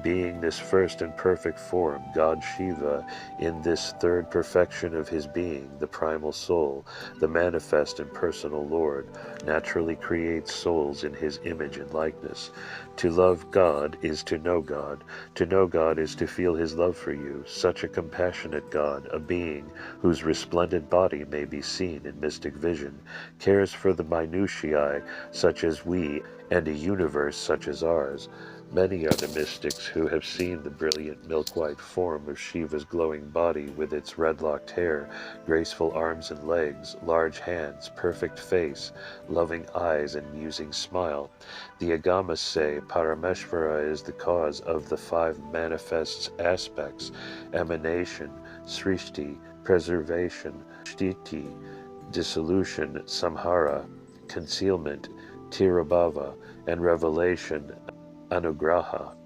Being this first and perfect form, God Shiva, in this third perfection of his being, the primal soul, the manifest and personal Lord, naturally creates souls in his image and likeness. To love God is to know God. To know God is to feel his love for you, such a compassionate God, a being whose resplendent body may be seen in mystic vision, cares for the minutiae such as we, and a universe such as ours. Many are the mystics who have seen the brilliant milk-white form of Shiva's glowing body with its red-locked hair, graceful arms and legs, large hands, perfect face, loving eyes, and musing smile. The Agamas say Parameshvara is the cause of the five manifest aspects: emanation, srishti, preservation, sthiti, dissolution, samhara, concealment, tirabhava, and revelation, Anugraha.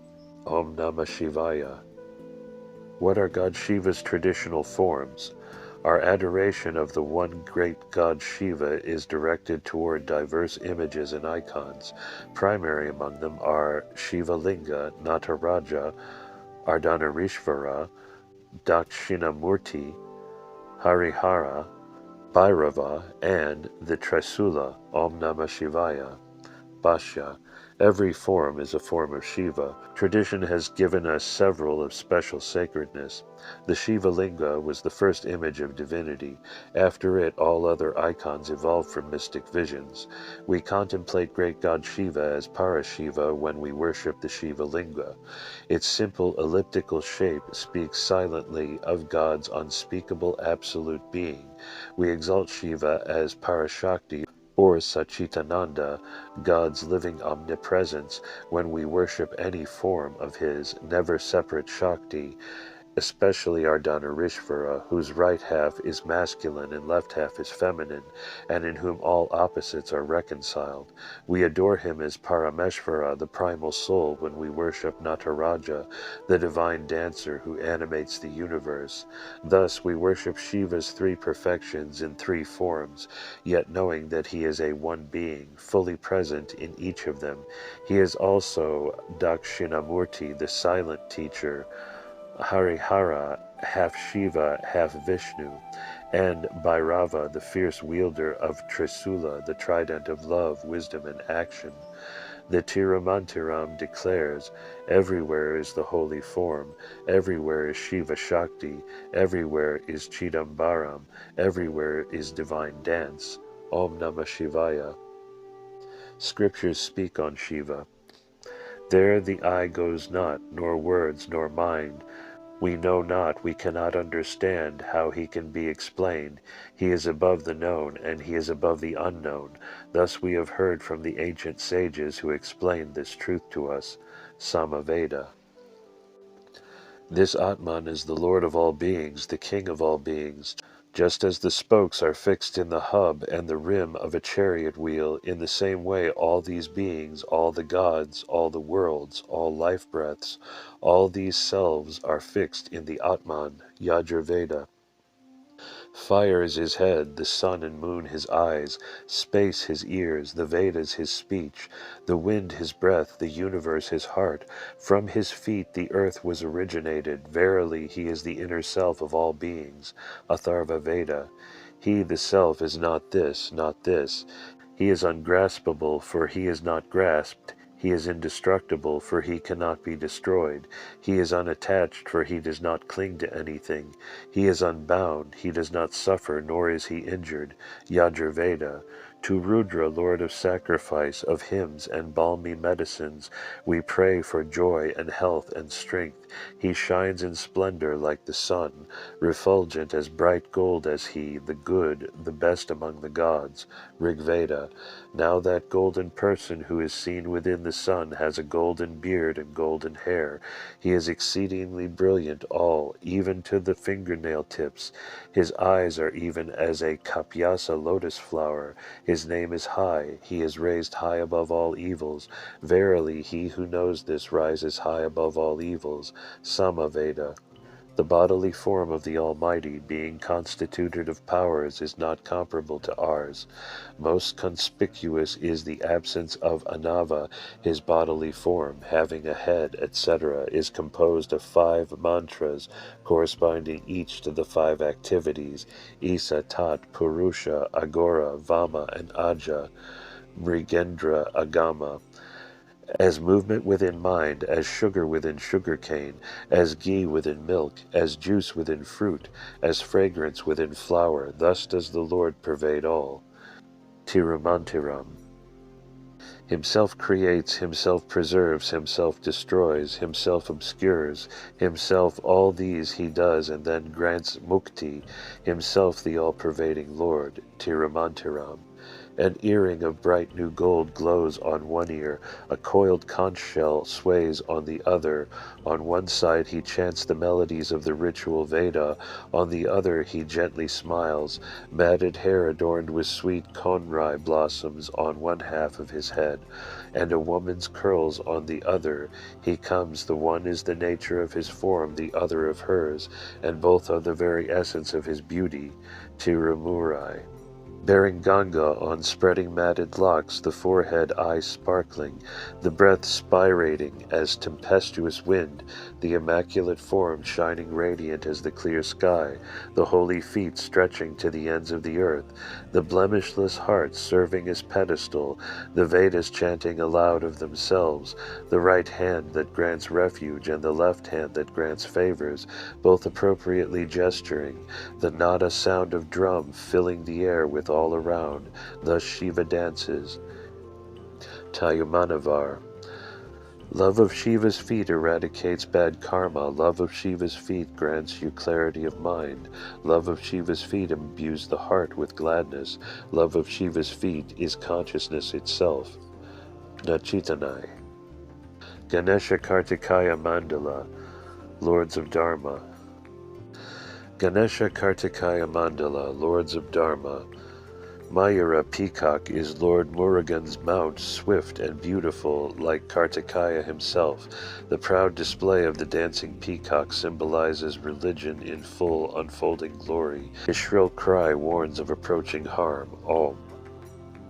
Om Namah Shivaya. What are God Shiva's traditional forms? Our adoration of the one great God Shiva is directed toward diverse images and icons. Primary among them are Shiva Linga, Nataraja, Ardhanarishvara, Dakshinamurti, Harihara, Bhairava, and the Trisula. Om Namah Shivaya. Bhashya. Every form is a form of Shiva. Tradition has given us several of special sacredness. The Shiva Linga was the first image of divinity. After it, all other icons evolved from mystic visions. We contemplate great God Shiva as Parashiva when we worship the Shiva Linga. Its simple elliptical shape speaks silently of God's unspeakable absolute being. We exalt Shiva as Parashakti, or Sachitananda, God's living omnipresence, when we worship any form of his never-separate Shakti, especially Ardhanarishvara, whose right half is masculine and left half is feminine, and in whom all opposites are reconciled. We adore him as Parameshvara, the primal soul, when we worship Nataraja, the divine dancer who animates the universe. Thus we worship Shiva's three perfections in three forms, yet knowing that he is a one being, fully present in each of them. He is also Dakshinamurti, the silent teacher, Harihara, half Shiva, half Vishnu, and Bhairava, the fierce wielder of Trisula, the trident of love, wisdom, and action. The Tirumantiram declares, everywhere is the holy form, everywhere is Shiva Shakti, everywhere is Chidambaram, everywhere is divine dance. Om Namah Shivaya. Scriptures speak on Shiva. There the eye goes not, nor words, nor mind. We know not, we cannot understand how he can be explained. He is above the known, and he is above the unknown. Thus we have heard from the ancient sages who explained this truth to us. Samaveda. This Atman is the Lord of all beings, the King of all beings. Just as the spokes are fixed in the hub and the rim of a chariot wheel, in the same way all these beings, all the gods, all the worlds, all life breaths, all these selves are fixed in the Atman, Yajurveda. Fire is his head, the sun and moon his eyes, space his ears, the Vedas his speech, the wind his breath, the universe his heart. From his feet the earth was originated. Verily he is the inner self of all beings. Atharva Veda. He, the self, is not this, not this. He is ungraspable, for he is not grasped. He is indestructible, for he cannot be destroyed. He is unattached, for he does not cling to anything. He is unbound, he does not suffer, nor is he injured. Yajurveda. To Rudra, Lord of sacrifice, of hymns and balmy medicines, we pray for joy and health and strength. He shines in splendor like the sun, refulgent as bright gold as he, the good, the best among the gods. Rigveda. Now that golden person who is seen within the sun has a golden beard and golden hair. He is exceedingly brilliant all, even to the fingernail tips. His eyes are even as a kapyasa lotus flower. His name is high. He is raised high above all evils. Verily, he who knows this rises high above all evils. Samaveda. The bodily form of the Almighty, being constituted of powers, is not comparable to ours. Most conspicuous is the absence of Anava. His bodily form, having a head, etc., is composed of 5 mantras, corresponding each to the 5 activities, Isa, Tat, Purusha, Agora, Vama, and Aja, Mrigendra, Agama. As movement within mind, as sugar within sugar cane, as ghee within milk, as juice within fruit, as fragrance within flower, thus does the Lord pervade all. Tirumantiram. Himself creates, himself preserves, himself destroys, himself obscures, himself all these he does and then grants mukti, himself the all-pervading Lord. Tirumantiram. An earring of bright new gold glows on one ear, a coiled conch shell sways on the other. On one side he chants the melodies of the ritual Veda, on the other he gently smiles. Matted hair adorned with sweet konrai blossoms on one half of his head, and a woman's curls on the other. He comes, the one is the nature of his form, the other of hers, and both are the very essence of his beauty. Tirumurai. Bearing Ganga on spreading matted locks, the forehead eyes sparkling, the breath spirating as tempestuous wind, the immaculate form shining radiant as the clear sky, the holy feet stretching to the ends of the earth, the blemishless heart serving as pedestal, the Vedas chanting aloud of themselves, the right hand that grants refuge and the left hand that grants favors, both appropriately gesturing, the nada sound of drum filling the air with all around. Thus Shiva dances. Tayumanavar. Love of Shiva's feet eradicates bad karma. Love of Shiva's feet grants you clarity of mind. Love of Shiva's feet imbues the heart with gladness. Love of Shiva's feet is consciousness itself. Nachitanai. Ganesha Kartikaya Mandala, Lords of Dharma. Ganesha Kartikaya Mandala, Lords of Dharma. Mayura Peacock is Lord Murugan's mount, swift and beautiful, like Kartikaya himself. The proud display of the dancing peacock symbolizes religion in full unfolding glory. His shrill cry warns of approaching harm. Om.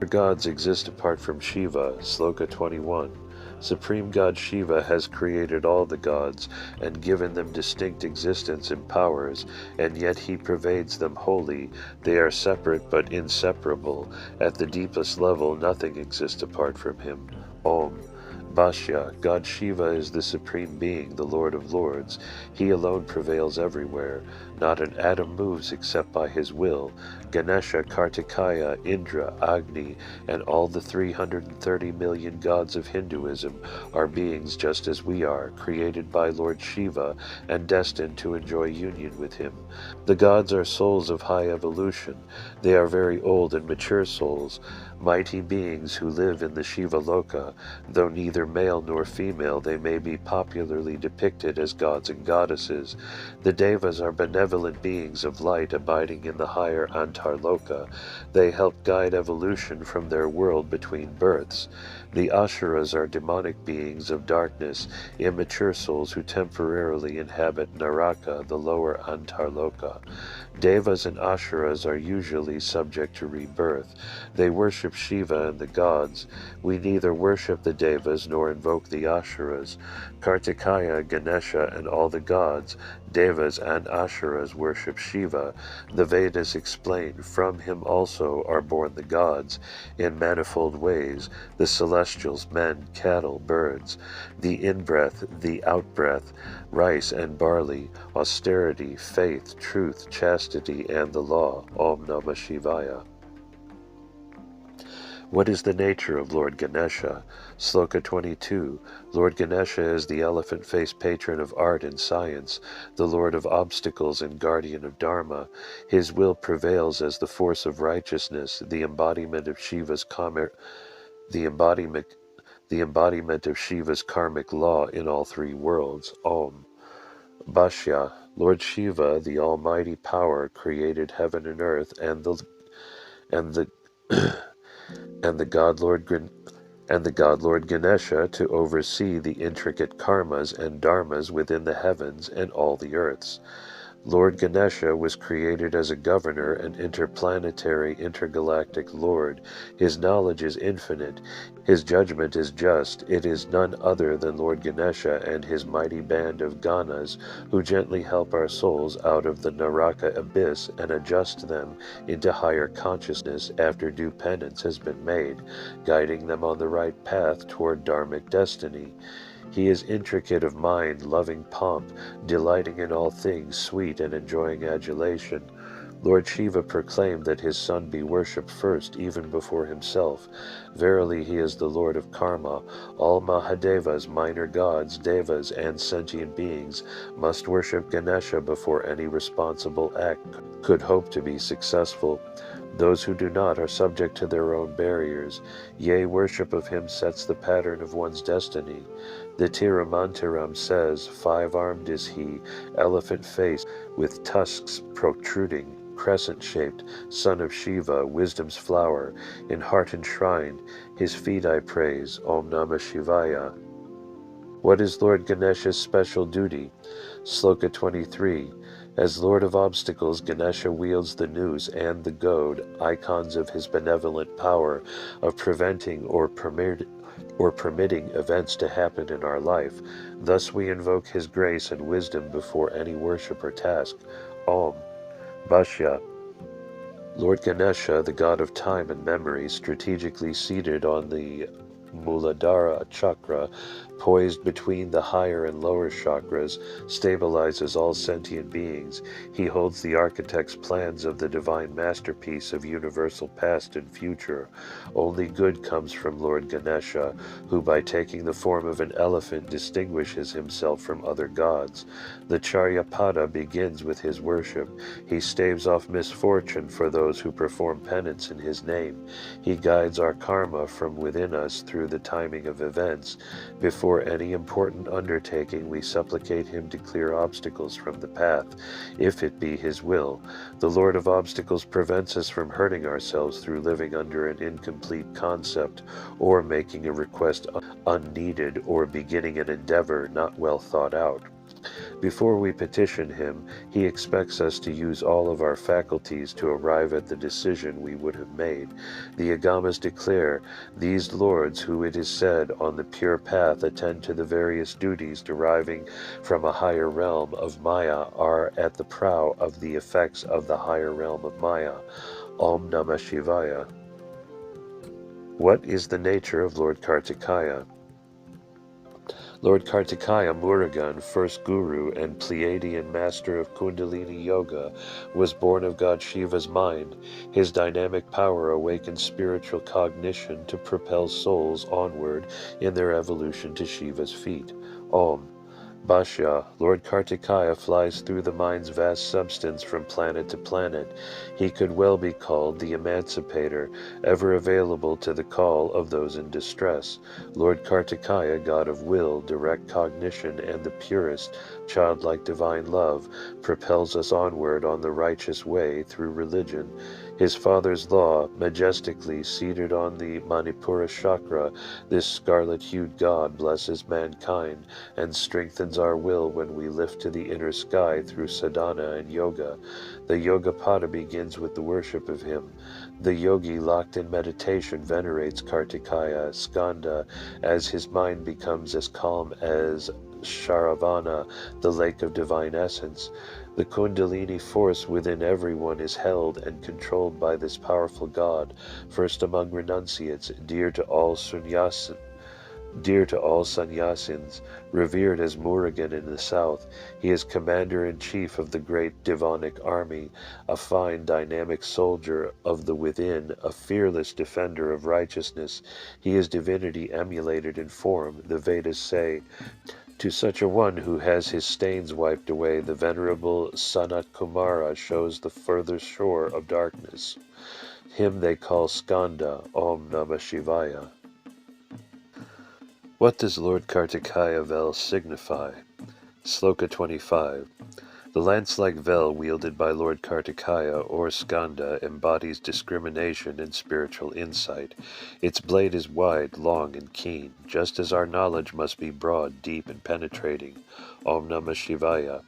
Gods exist apart from Shiva, Sloka 21. Supreme God Shiva has created all the gods and given them distinct existence and powers, and yet he pervades them wholly. They are separate but inseparable. At the deepest level, nothing exists apart from him. Om. Bhashya, God Shiva is the Supreme Being, the Lord of Lords. He alone prevails everywhere. Not an atom moves except by his will. Ganesha, Kartikaya, Indra, Agni, and all the 330 million gods of Hinduism are beings just as we are, created by Lord Shiva and destined to enjoy union with him. The gods are souls of high evolution. They are very old and mature souls, mighty beings who live in the Shiva Loka, though neither neither male nor female, they may be popularly depicted as gods and goddesses. The Devas are benevolent beings of light abiding in the higher Antarloka. They help guide evolution from their world between births. The Asuras are demonic beings of darkness, immature souls who temporarily inhabit Naraka, the lower Antarloka. Devas and Asuras are usually subject to rebirth. They worship Shiva and the gods. We neither worship the Devas nor invoke the Asuras. Kartikeya, Ganesha, and all the gods, Devas and Asuras, worship Shiva. The Vedas explain, from him also are born the gods, in manifold ways, the celestials, men, cattle, birds, the in-breath, the out-breath, rice and barley, austerity, faith, truth, chastity, and the law. Om Namah Shivaya. What is the nature of Lord Ganesha? Sloka 22. Lord Ganesha is the elephant-faced patron of art and science, the lord of obstacles and guardian of Dharma. His will prevails as the force of righteousness, the embodiment of Shiva's karmic law in all three worlds. Om. Bhashya. Lord Shiva, the almighty power, created heaven and earth, and the God Lord Ganesha to oversee the intricate karmas and dharmas within the heavens and all the earths. Lord Ganesha was created as a governor, an interplanetary, intergalactic lord. His knowledge is infinite. His judgment is just. It is none other than Lord Ganesha and his mighty band of Ganas, who gently help our souls out of the Naraka abyss and adjust them into higher consciousness after due penance has been made, guiding them on the right path toward dharmic destiny. He is intricate of mind, loving pomp, delighting in all things sweet and enjoying adulation. Lord Shiva proclaimed that his son be worshipped first, even before himself. Verily he is the Lord of Karma. All Mahadevas, minor gods, devas, and sentient beings must worship Ganesha before any responsible act could hope to be successful. Those who do not are subject to their own barriers. Yea, worship of him sets the pattern of one's destiny. The Tirumantiram says, 5-armed is he, elephant-faced, with tusks protruding, crescent-shaped, son of Shiva, wisdom's flower, in heart enshrined, his feet I praise, Om Namah Shivaya. What is Lord Ganesha's special duty? Sloka 23. As Lord of Obstacles, Ganesha wields the noose and the goad, icons of his benevolent power of preventing or permitting events to happen in our life. Thus we invoke his grace and wisdom before any worship or task. Om. Bhashya. Lord Ganesha, the god of time and memory, strategically seated on the Muladhara chakra, poised between the higher and lower chakras, stabilizes all sentient beings. He holds the architect's plans of the divine masterpiece of universal past and future. Only good comes from Lord Ganesha, who by taking the form of an elephant distinguishes himself from other gods. The Charyapada begins with his worship. He staves off misfortune for those who perform penance in his name. He guides our karma from within us through the timing of events. Before any important undertaking, we supplicate him to clear obstacles from the path, if it be his will. The Lord of Obstacles prevents us from hurting ourselves through living under an incomplete concept, or making a request unneeded, or beginning an endeavor not well thought out. Before we petition him, he expects us to use all of our faculties to arrive at the decision we would have made. The Agamas declare, these lords, who it is said on the pure path attend to the various duties deriving from a higher realm of Maya, are at the prow of the effects of the higher realm of Maya. Om Namah Shivaya. What is the nature of Lord Kartikeya? Lord Kartikeya Murugan, first guru and Pleiadian master of Kundalini Yoga, was born of God Shiva's mind. His dynamic power awakens spiritual cognition to propel souls onward in their evolution to Shiva's feet. Om. Bhashya, Lord Kartikaya flies through the mind's vast substance from planet to planet. He could well be called the emancipator, ever available to the call of those in distress. Lord Kartikaya, God of will, direct cognition, and the purest, childlike divine love, propels us onward on the righteous way through religion. His father's law, majestically seated on the Manipura chakra, this scarlet-hued God blesses mankind and strengthens our will when we lift to the inner sky through sadhana and yoga. The Yogapada begins with the worship of him. The yogi locked in meditation venerates Kartikaya, Skanda, as his mind becomes as calm as Sharavana, the lake of divine essence. The Kundalini force within everyone is held and controlled by this powerful God, first among renunciates, dear to all sannyasins, revered as Murugan in the south. He is commander-in-chief of the great Divanic army, a fine, dynamic soldier of the within, a fearless defender of righteousness. He is divinity emulated in form, the Vedas say. To such a one who has his stains wiped away, the venerable Sanat Kumara shows the further shore of darkness. Him they call Skanda, Om Namah Shivaya. What does Lord Kartikaya Vel signify? Sloka 25. The lance-like vel wielded by Lord Kartikaya, or Skanda, embodies discrimination and spiritual insight. Its blade is wide, long, and keen, just as our knowledge must be broad, deep, and penetrating. Om Namah Shivaya.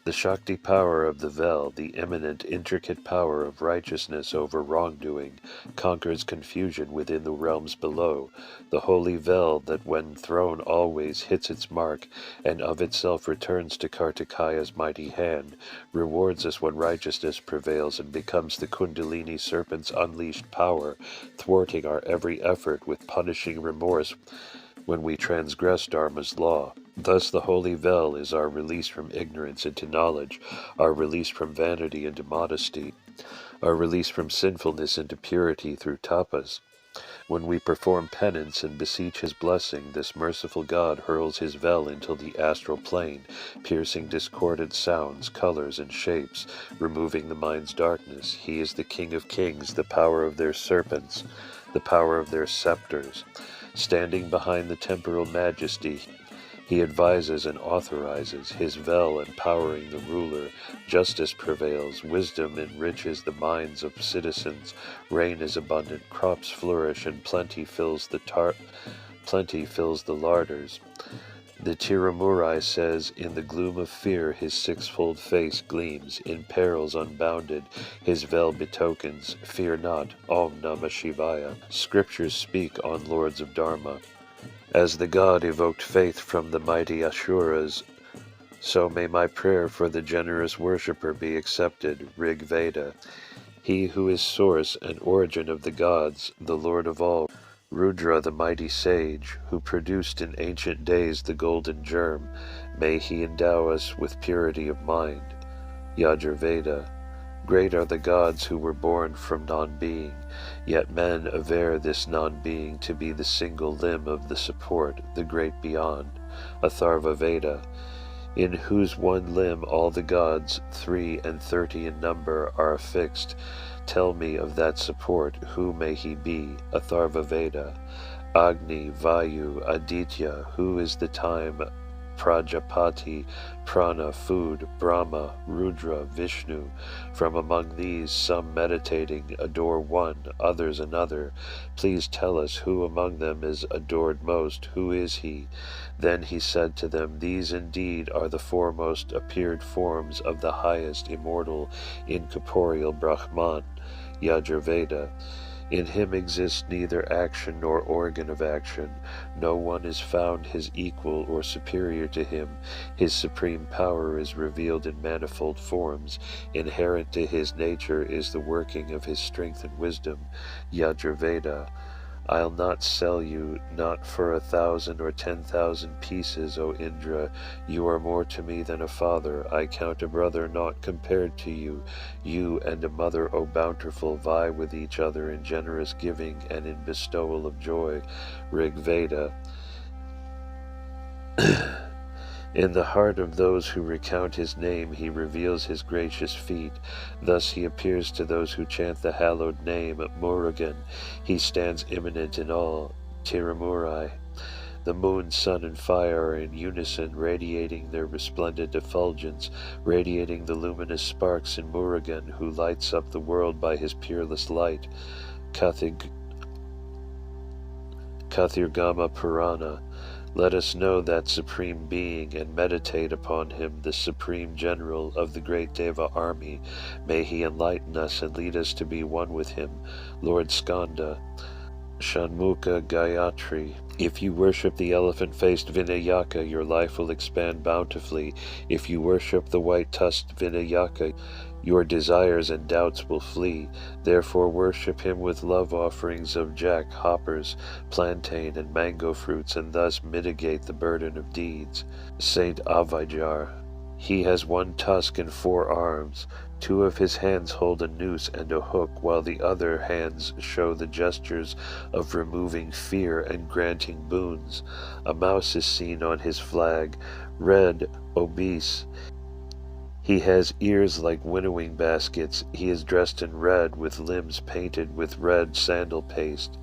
The Shakti power of the Vel, the immanent, intricate power of righteousness over wrongdoing, conquers confusion within the realms below. The holy Vel that when thrown always hits its mark, and of itself returns to Kartikaya's mighty hand, rewards us when righteousness prevails and becomes the Kundalini serpent's unleashed power, thwarting our every effort with punishing remorse when we transgress Dharma's law. Thus the holy Vel is our release from ignorance into knowledge, our release from vanity into modesty, our release from sinfulness into purity through tapas. When we perform penance and beseech his blessing, this merciful God hurls his Vel into the astral plane, piercing discordant sounds, colors, and shapes, removing the mind's darkness. He is the King of Kings, the power of their serpents, the power of their scepters. Standing behind the temporal majesty, he advises and authorizes, his Vel empowering the ruler. Justice prevails, wisdom enriches the minds of citizens, rain is abundant, crops flourish, and plenty fills the larders. The Tirumurai says, in the gloom of fear his sixfold face gleams, in perils unbounded his Vel betokens, fear not, Om Namah Shivaya. Scriptures speak on lords of Dharma. As the God evoked faith from the mighty Asuras, so may my prayer for the generous worshipper be accepted. Rig Veda. He who is source and origin of the gods, the Lord of all, Rudra the mighty sage, who produced in ancient days the golden germ, may he endow us with purity of mind. Yajurveda. Great are the gods who were born from non-being, yet men aver this non-being to be the single limb of the support, the great beyond. Atharva Veda, in whose one limb all the gods, 33 in number, are affixed. Tell me of that support, who may he be? Atharva Veda. Agni, Vayu, Aditya, who is the time? Prajapati, Prana, food, Brahma, Rudra, Vishnu. From among these, some meditating adore one, others another. Please tell us who among them is adored most, who is he? Then he said to them, these indeed are the foremost appeared forms of the highest immortal incorporeal Brahman. Yajurveda. In him exists neither action nor organ of action. No one is found his equal or superior to him. His supreme power is revealed in manifold forms. Inherent to his nature is the working of his strength and wisdom. Yajurveda. I'll not sell you, not for 1,000 or 10,000 pieces, O Indra. You are more to me than a father. I count a brother not compared to you. You and a mother, O bountiful, vie with each other in generous giving and in bestowal of joy. Rig Veda. In the heart of those who recount his name, he reveals his gracious feet. Thus he appears to those who chant the hallowed name. Murugan, he stands imminent in all. Tiramurai. The moon, sun, and fire are in unison, radiating their resplendent effulgence, radiating the luminous sparks in Murugan, who lights up the world by his peerless light. Kathirgama Purana. Let us know that Supreme Being and meditate upon him, the Supreme General of the great Deva army. May he enlighten us and lead us to be one with him. Lord Skanda. Shanmukha Gayatri. If you worship the elephant-faced Vinayaka, your life will expand bountifully. If you worship the white-tusked Vinayaka, your desires and doubts will flee. Therefore worship him with love offerings of jack, hoppers, plantain, and mango fruits, and thus mitigate the burden of deeds. Saint Avajar. He has one tusk and 4 arms. 2 of his hands hold a noose and a hook, while the other hands show the gestures of removing fear and granting boons. A mouse is seen on his flag, red, obese. He has ears like winnowing baskets. He is dressed in red, with limbs painted with red sandal paste.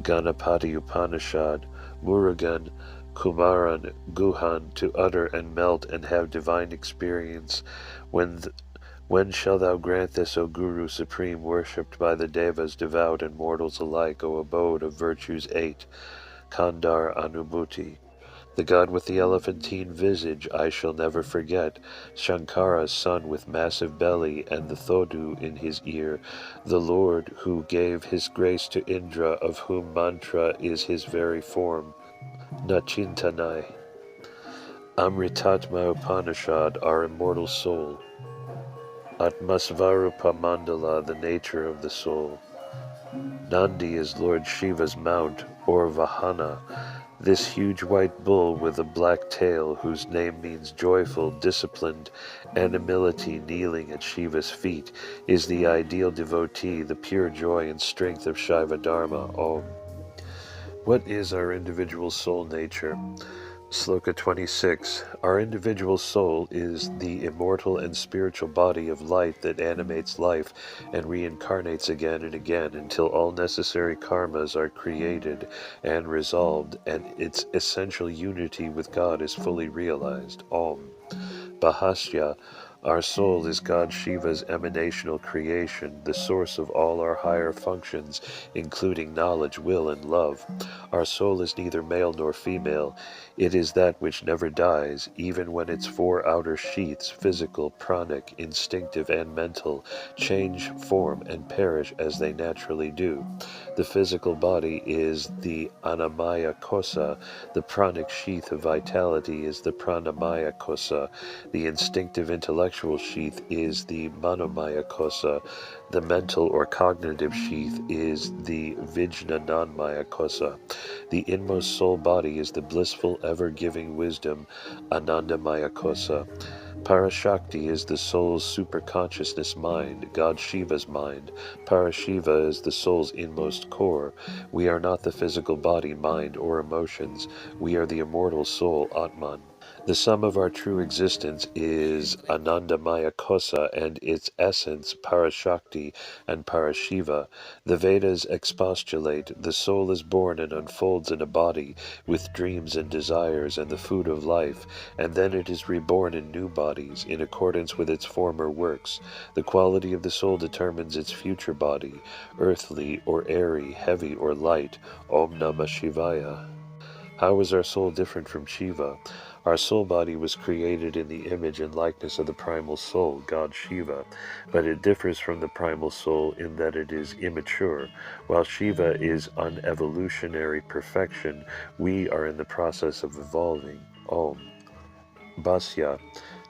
Ganapati Upanishad. Murugan, Kumaran, Guhan, to utter and melt and have divine experience. When shall thou grant this, O Guru Supreme, worshipped by the Devas, devout and mortals alike, O abode of virtues 8? Kandar Anubhuti. The god with the elephantine visage I shall never forget, Shankara's son with massive belly and the thodu in his ear, the Lord who gave his grace to Indra, of whom mantra is his very form. Nachintanai. Amritatma Upanishad, our immortal soul. Atmasvarupa Mandala, the nature of the soul. Nandi is Lord Shiva's mount, or Vahana. This huge white bull with a black tail, whose name means joyful, disciplined, animality kneeling at Shiva's feet, is the ideal devotee, the pure joy and strength of Shiva Dharma. Om. What is our individual soul nature? Sloka 26. Our individual soul is the immortal and spiritual body of light that animates life and reincarnates again and again until all necessary karmas are created and resolved and its essential unity with God is fully realized. Om. Bahasya. Our soul is God Shiva's emanational creation, the source of all our higher functions, including knowledge, will, and love. Our soul is neither male nor female. It is that which never dies, even when its 4 outer sheaths, physical, pranic, instinctive, and mental, change form and perish as they naturally do. The physical body is the Anamaya Kosa, the pranic sheath of vitality is the Pranamaya Kosa, the instinctive intellectual sheath is the Manomaya Kosa, the mental or cognitive sheath is the Vijnanamaya Kosa, the inmost soul body is the blissful, ever-giving wisdom, Anandamaya Kosa. Parashakti is the soul's superconsciousness mind, God Shiva's mind. Parashiva is the soul's inmost core. We are not the physical body, mind, or emotions. We are the immortal soul, Atman. The sum of our true existence is Anandamaya Kosa and its essence, Parashakti and Parashiva. The Vedas expostulate, the soul is born and unfolds in a body, with dreams and desires and the food of life, and then it is reborn in new bodies, in accordance with its former works. The quality of the soul determines its future body, earthly or airy, heavy or light. Om Namah Shivaya. How is our soul different from Shiva? Our soul body was created in the image and likeness of the primal soul, God Shiva, but it differs from the primal soul in that it is immature. While Shiva is unevolutionary perfection, we are in the process of evolving. Om. Basya.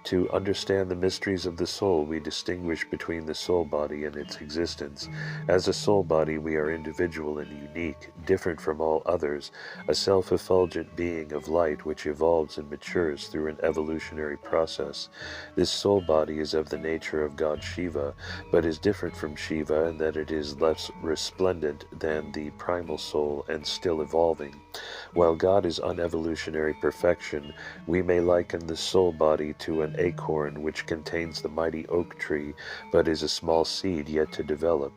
To understand the mysteries of the soul, we distinguish between the soul body and its existence. As a soul body, we are individual and unique, different from all others, a self-effulgent being of light which evolves and matures through an evolutionary process. This soul body is of the nature of God Shiva, but is different from Shiva in that it is less resplendent than the primal soul and still evolving. While God is unevolutionary perfection, we may liken the soul body to an acorn which contains the mighty oak tree, but is a small seed yet to develop.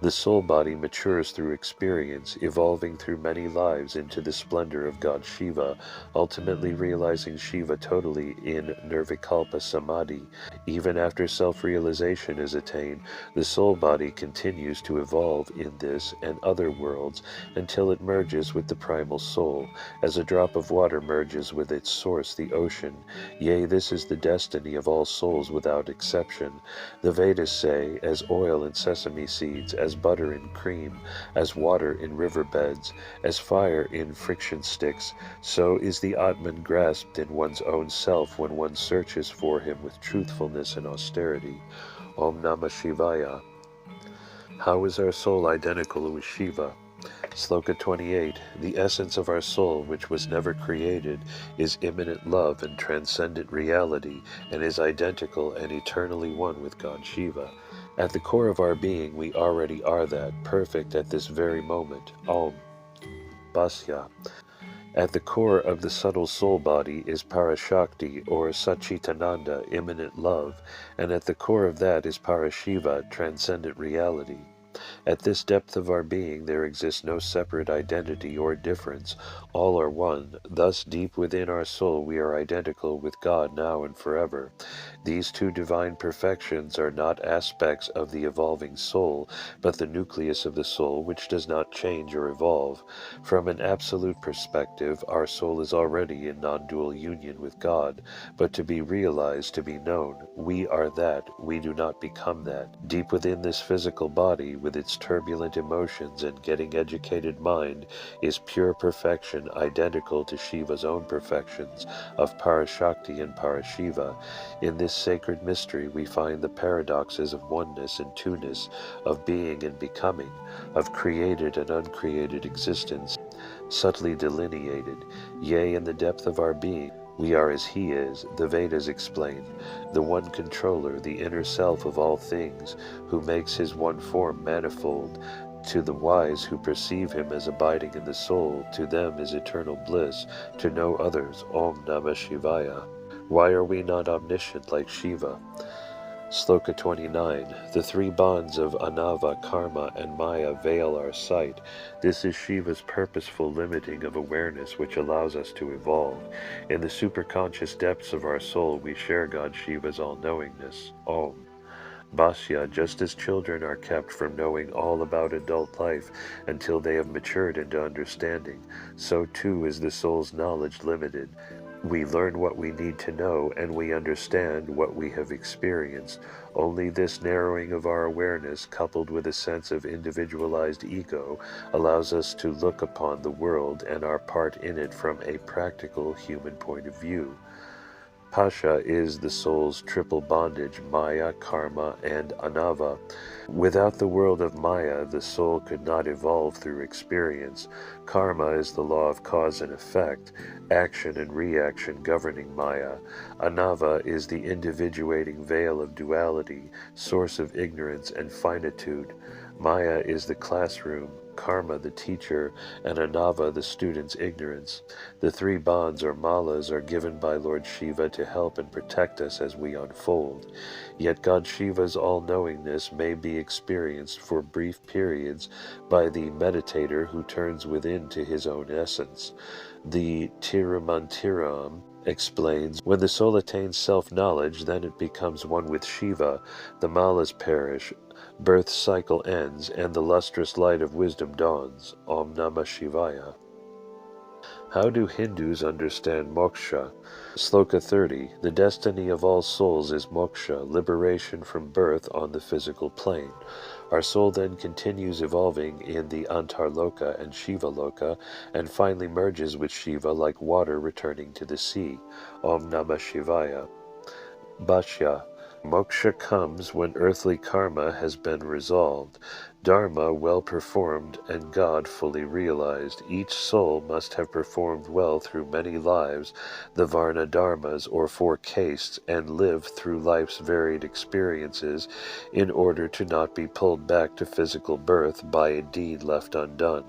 The soul body matures through experience, evolving through many lives into the splendor of God Shiva, ultimately realizing Shiva totally in Nirvikalpa Samadhi. Even after self-realization is attained, the soul body continues to evolve in this and other worlds until it merges with the primal soul, as a drop of water merges with its source, the ocean. Yea, this is the destiny of all souls without exception. The Vedas say, as oil in sesame seeds, as butter in cream, as water in riverbeds, as fire in friction sticks, so is the Atman grasped in one's own self when one searches for him with truthfulness and austerity. Om Namah Shivaya. How is our soul identical with Shiva? Sloka 28. The essence of our soul, which was never created, is immanent love and transcendent reality, and is identical and eternally one with God Shiva. At the core of our being, we already are that, perfect at this very moment. Om. Basya. At the core of the subtle soul body is Parashakti, or Satchitananda, immanent love, and at the core of that is Parashiva, transcendent reality. At this depth of our being there exists no separate identity or difference. All are one. Thus deep within our soul we are identical with God now and forever. These two divine perfections are not aspects of the evolving soul, but the nucleus of the soul which does not change or evolve. From an absolute perspective, our soul is already in non-dual union with God, but to be realized, to be known, we are that, we do not become that. Deep within this physical body, with its turbulent emotions and getting educated mind, is pure perfection identical to Shiva's own perfections of Parashakti and Parashiva. In this sacred mystery we find the paradoxes of oneness and two-ness, of being and becoming, of created and uncreated existence, subtly delineated. Yea, in the depth of our being, we are as He is, the Vedas explain, the one controller, the inner self of all things, who makes His one form manifold. To the wise who perceive Him as abiding in the soul, to them is eternal bliss, to no others. Om Namah Shivaya. Why are we not omniscient like Shiva? Sloka 29. The three bonds of Anava, Karma, and Maya veil our sight. This is Shiva's purposeful limiting of awareness which allows us to evolve. In the superconscious depths of our soul we share God Shiva's all-knowingness. Om. Basya, just as children are kept from knowing all about adult life until they have matured into understanding, so too is the soul's knowledge limited. We learn what we need to know, and we understand what we have experienced. Only this narrowing of our awareness, coupled with a sense of individualized ego, allows us to look upon the world and our part in it from a practical human point of view. Pasha is the soul's triple bondage, Maya, Karma, and Anava. Without the world of Maya, the soul could not evolve through experience. Karma is the law of cause and effect, action and reaction governing Maya. Anava is the individuating veil of duality, source of ignorance and finitude. Maya is the classroom, Karma the teacher, and Anava the student's ignorance. The three bonds or malas are given by Lord Shiva to help and protect us as we unfold. Yet God Shiva's all-knowingness may be experienced for brief periods by the meditator who turns within to his own essence. The Tirumantiram explains, when the soul attains self-knowledge, then it becomes one with Shiva, the malas perish, birth's cycle ends, and the lustrous light of wisdom dawns. Om Namah Shivaya. How do Hindus understand moksha? Sloka 30. The destiny of all souls is moksha, liberation from birth on the physical plane. Our soul then continues evolving in the Antarloka and Shivaloka, and finally merges with Shiva like water returning to the sea. Om Namah Shivaya. Bhashya. Moksha comes when earthly karma has been resolved, dharma well performed, and God fully realized. Each soul must have performed well through many lives, the varna dharmas or four castes, and lived through life's varied experiences in order to not be pulled back to physical birth by a deed left undone.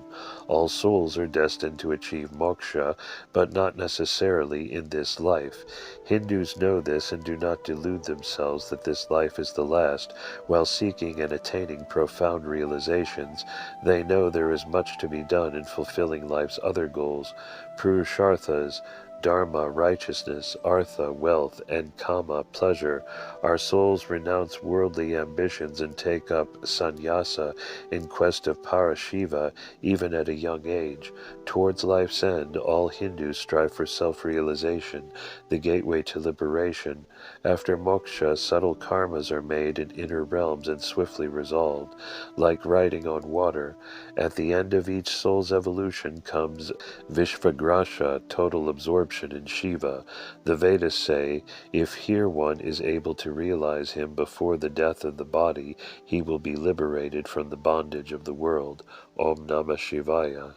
All souls are destined to achieve moksha, but not necessarily in this life. Hindus know this and do not delude themselves that this life is the last. While seeking and attaining profound realizations, they know there is much to be done in fulfilling life's other goals. Purusharthas, dharma, righteousness, artha, wealth, and kama, pleasure. Our souls renounce worldly ambitions and take up sannyasa in quest of parashiva, even at a young age. Towards life's end, all Hindus strive for self-realization, the gateway to liberation. After moksha, subtle karmas are made in inner realms and swiftly resolved, like riding on water. At the end of each soul's evolution comes Vishvagrasha, total absorption in Shiva. The Vedas say, if here one is able to realize him before the death of the body, he will be liberated from the bondage of the world. Om Namah Shivaya.